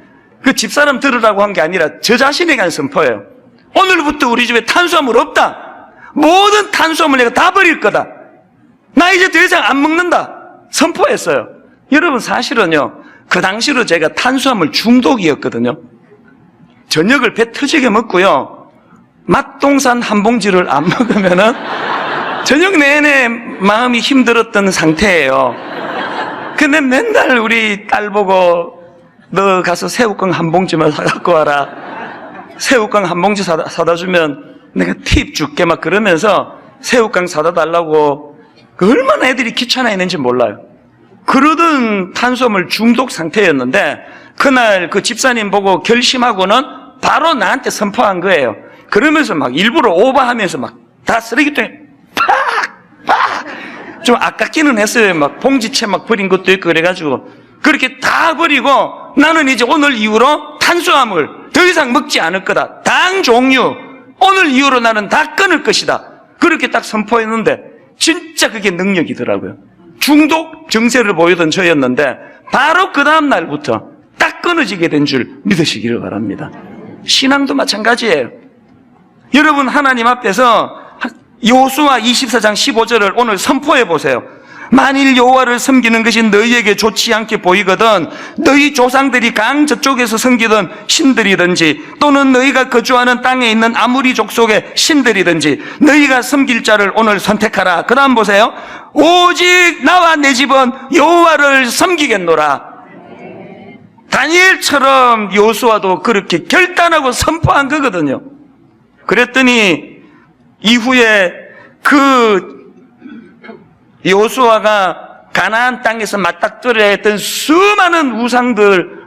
B: 그 집사람 들으라고 한 게 아니라 저 자신에게 한 선포예요. 오늘부터 우리 집에 탄수화물 없다. 모든 탄수화물 내가 다 버릴 거다. 나 이제 더 이상 안 먹는다. 선포했어요. 여러분 사실은요, 그 당시로 제가 탄수화물 중독이었거든요. 저녁을 배 터지게 먹고요, 맛동산 한 봉지를 안 먹으면은 저녁 내내 마음이 힘들었던 상태예요. 근데 맨날 우리 딸 보고 너 가서 새우깡 한 봉지만 사갖고 와라. 새우깡 한 봉지 사다 주면 내가 팁 줄게 막 그러면서 새우깡 사다 달라고 그 얼마나 애들이 귀찮아했는지 몰라요. 그러던 탄수화물 중독 상태였는데 그날 그 집사님 보고 결심하고는 바로 나한테 선포한 거예요. 그러면서 막 일부러 오버하면서 막 다 쓰레기통에 팍! 좀 아깝기는 했어요. 막 봉지채 막 버린 것도 있고 그래가지고 그렇게 다 버리고 나는 이제 오늘 이후로 탄수화물 더 이상 먹지 않을 거다. 당 종류 오늘 이후로 나는 다 끊을 것이다. 그렇게 딱 선포했는데 진짜 그게 능력이더라고요. 중독 증세를 보이던 저였는데 바로 그 다음 날부터 딱 끊어지게 된 줄 믿으시기를 바랍니다. 신앙도 마찬가지예요. 여러분 하나님 앞에서 여호수아 24장 15절을 오늘 선포해 보세요. 만일 여호와를 섬기는 것이 너희에게 좋지 않게 보이거든 너희 조상들이 강 저쪽에서 섬기던 신들이든지 또는 너희가 거주하는 땅에 있는 아무리 족속의 신들이든지 너희가 섬길 자를 오늘 선택하라. 그 다음 보세요. 오직 나와 내 집은 여호와를 섬기겠노라. 다니엘처럼 여호수아도 그렇게 결단하고 선포한 거거든요. 그랬더니 이후에 그 여호수아가 가나안 땅에서 맞닥뜨려야 했던 수많은 우상들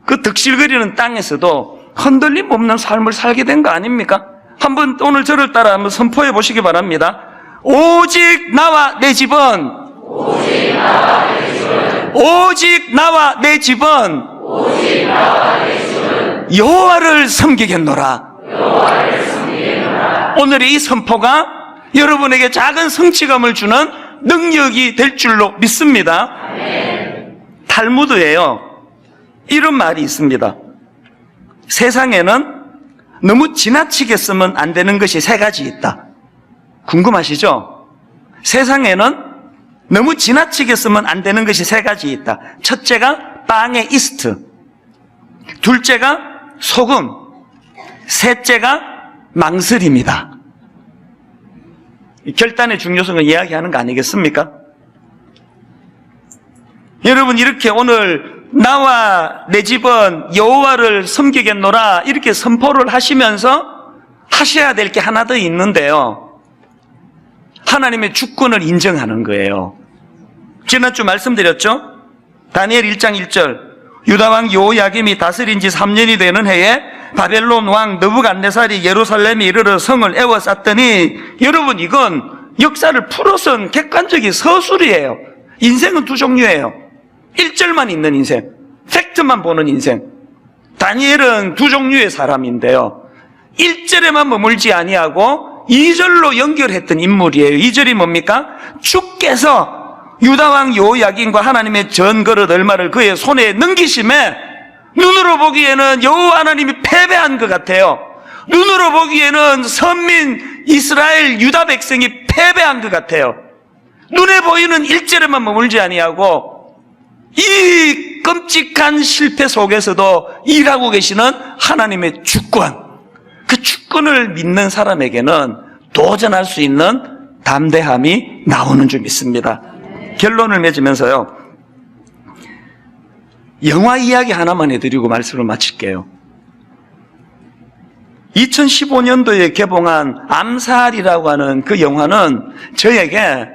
B: 그 득실거리는 땅에서도 흔들림 없는 삶을 살게 된 거 아닙니까? 한번 오늘 저를 따라 한번 선포해 보시기 바랍니다. 오직 나와 내 집은 오직 나와 내 집은 여호와를 섬기겠노라. 오늘의 이 선포가 여러분에게 작은 성취감을 주는 능력이 될 줄로 믿습니다. 탈무드에요, 이런 말이 있습니다. 세상에는 너무 지나치게 쓰면 안 되는 것이 세 가지 있다. 궁금하시죠? 세상에는 너무 지나치게 쓰면 안 되는 것이 세 가지 있다. 첫째가 빵의 이스트, 둘째가 소금, 셋째가 망설임이다. 결단의 중요성을 이야기하는 거 아니겠습니까? 여러분 이렇게 오늘 나와 내 집은 여호와를 섬기겠노라 이렇게 선포를 하시면서 하셔야 될 게 하나 더 있는데요, 하나님의 주권을 인정하는 거예요. 지난주 말씀드렸죠? 다니엘 1장 1절 유다왕 여호야김이 다스린 지 3년이 되는 해에 바벨론 왕 느부갓네살이 예루살렘에 이르러 성을 에워쌌더니, 여러분 이건 역사를 풀어선 객관적인 서술이에요. 인생은 두 종류예요. 1절만 있는 인생, 팩트만 보는 인생. 다니엘은 두 종류의 사람인데요, 1절에만 머물지 아니하고 2절로 연결했던 인물이에요. 2절이 뭡니까? 주께서 유다왕 여호야김과 하나님의 전거릇 얼마를 그의 손에 넘기심에 눈으로 보기에는 여호와 하나님이 패배한 것 같아요. 눈으로 보기에는 선민 이스라엘 유다 백성이 패배한 것 같아요. 눈에 보이는 1절에만 머물지 아니하고 이 끔찍한 실패 속에서도 일하고 계시는 하나님의 주권, 그 주권을 믿는 사람에게는 도전할 수 있는 담대함이 나오는 줄 믿습니다. 결론을 맺으면서요, 영화 이야기 하나만 해드리고 말씀을 마칠게요. 2015년도에 개봉한 암살이라고 하는 그 영화는 저에게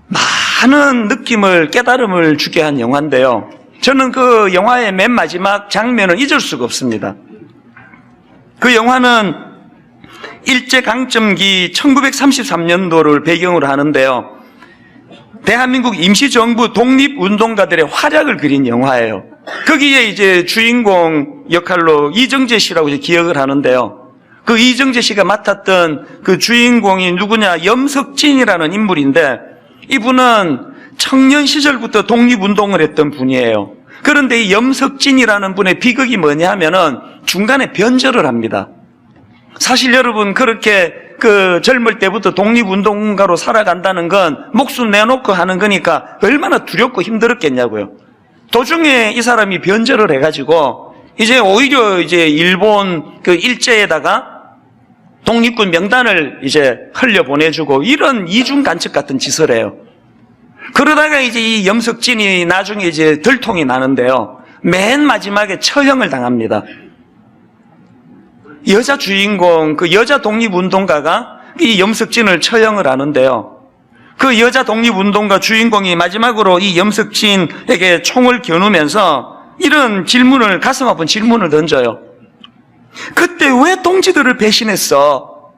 B: 많은 느낌을, 깨달음을 주게 한 영화인데요, 저는 그 영화의 맨 마지막 장면을 잊을 수가 없습니다. 그 영화는 일제강점기 1933년도를 배경으로 하는데요, 대한민국 임시정부 독립운동가들의 활약을 그린 영화예요. 거기에 이제 주인공 역할로 이정재 씨라고 이제 기억을 하는데요, 그 이정재 씨가 맡았던 그 주인공이 누구냐, 염석진이라는 인물인데, 이분은 청년 시절부터 독립운동을 했던 분이에요. 그런데 이 염석진이라는 분의 비극이 뭐냐 하면은 중간에 변절을 합니다. 사실 여러분 그렇게 젊을 때부터 독립운동가로 살아간다는 건 목숨 내놓고 하는 거니까 얼마나 두렵고 힘들었겠냐고요. 도중에 이 사람이 변절을 해가지고 이제 오히려 이제 일본 일제에다가 독립군 명단을 이제 흘려보내주고 이런 이중 간첩 같은 짓을 해요. 그러다가 이제 이 염석진이 나중에 이제 들통이 나는데요. 맨 마지막에 처형을 당합니다. 여자 주인공, 여자 독립운동가가 이 염석진을 처형을 하는데요. 그 여자 독립운동가 주인공이 마지막으로 이 염석진에게 총을 겨누면서 이런 질문을, 가슴 아픈 질문을 던져요. 그때 왜 동지들을 배신했어?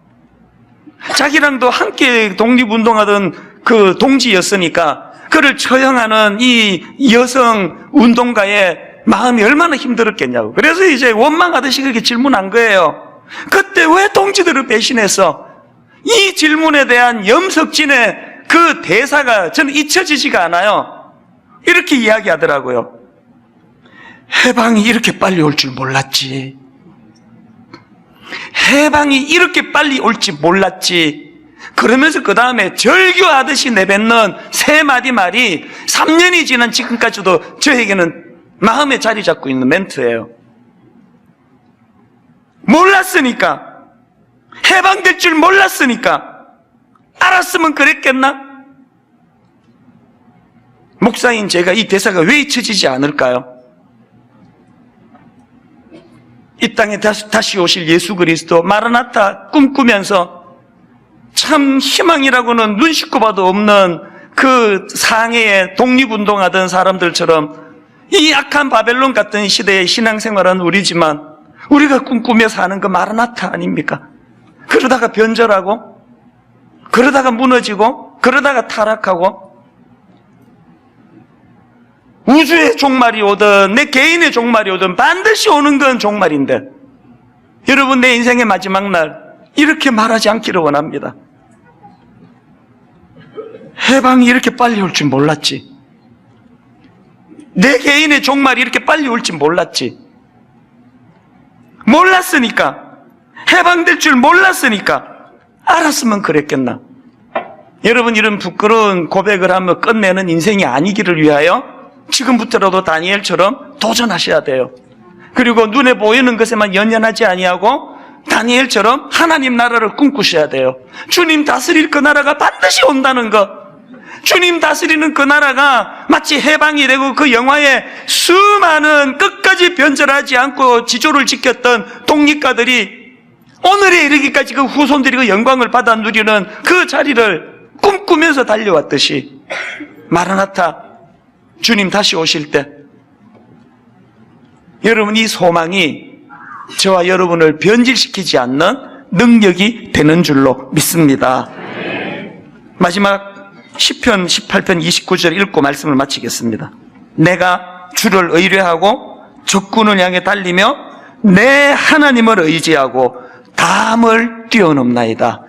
B: 자기랑도 함께 독립운동하던 그 동지였으니까 그를 처형하는 이 여성 운동가의 마음이 얼마나 힘들었겠냐고. 그래서 이제 원망하듯이 그렇게 질문한 거예요. 그때 왜 동지들을 배신했어? 이 질문에 대한 염석진의 그 대사가 저는 잊혀지지가 않아요. 이렇게 이야기하더라고요. 해방이 이렇게 빨리 올 줄 몰랐지. 해방이 이렇게 빨리 올지 몰랐지. 그러면서 그 다음에 절규하듯이 내뱉는 세 마디 말이 3년이 지난 지금까지도 저에게는 마음에 자리 잡고 있는 멘트예요. 몰랐으니까, 해방될 줄 몰랐으니까, 알았으면 그랬겠나? 목사인 제가 이 대사가 왜 잊혀지지 않을까요? 이 땅에 다시 오실 예수 그리스도 마라나타 꿈꾸면서 참 희망이라고는 눈 씻고 봐도 없는 그 상해에 독립운동하던 사람들처럼 이 악한 바벨론 같은 시대의 신앙생활은 우리지만 우리가 꿈꾸며 사는 그 마라나타 아닙니까? 그러다가 변절하고, 그러다가 무너지고, 그러다가 타락하고, 우주의 종말이 오든 내 개인의 종말이 오든 반드시 오는 건 종말인데, 여러분 내 인생의 마지막 날 이렇게 말하지 않기를 원합니다. 해방이 이렇게 빨리 올 줄 몰랐지. 내 개인의 종말이 이렇게 빨리 올 줄 몰랐지. 몰랐으니까, 해방될 줄 몰랐으니까 알았으면 그랬겠나. 여러분 이런 부끄러운 고백을 하며 끝내는 인생이 아니기를 위하여 지금부터라도 다니엘처럼 도전하셔야 돼요. 그리고 눈에 보이는 것에만 연연하지 아니하고 다니엘처럼 하나님 나라를 꿈꾸셔야 돼요. 주님 다스릴 그 나라가 반드시 온다는 것, 주님 다스리는 그 나라가 마치 해방이 되고 그 영화에 수많은 끝까지 변절하지 않고 지조를 지켰던 독립가들이 오늘에 이르기까지 그 후손들이 그 영광을 받아 누리는 그 자리를 꿈꾸면서 달려왔듯이 마라나타, 주님 다시 오실 때 여러분 이 소망이 저와 여러분을 변질시키지 않는 능력이 되는 줄로 믿습니다. 마지막 시편 18편 29절 읽고 말씀을 마치겠습니다. 내가 주를 의뢰하고 적군을 향해 달리며 내 하나님을 의지하고 담을 뛰어넘나이다.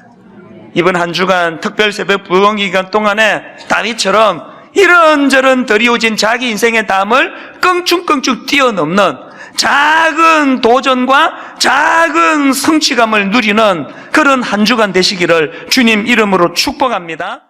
B: 이번 한 주간 특별 새벽 부흥 기간 동안에 다윗처럼 이런저런 드리워진 자기 인생의 담을 껑충껑충 뛰어넘는 작은 도전과 작은 성취감을 누리는 그런 한 주간 되시기를 주님 이름으로 축복합니다.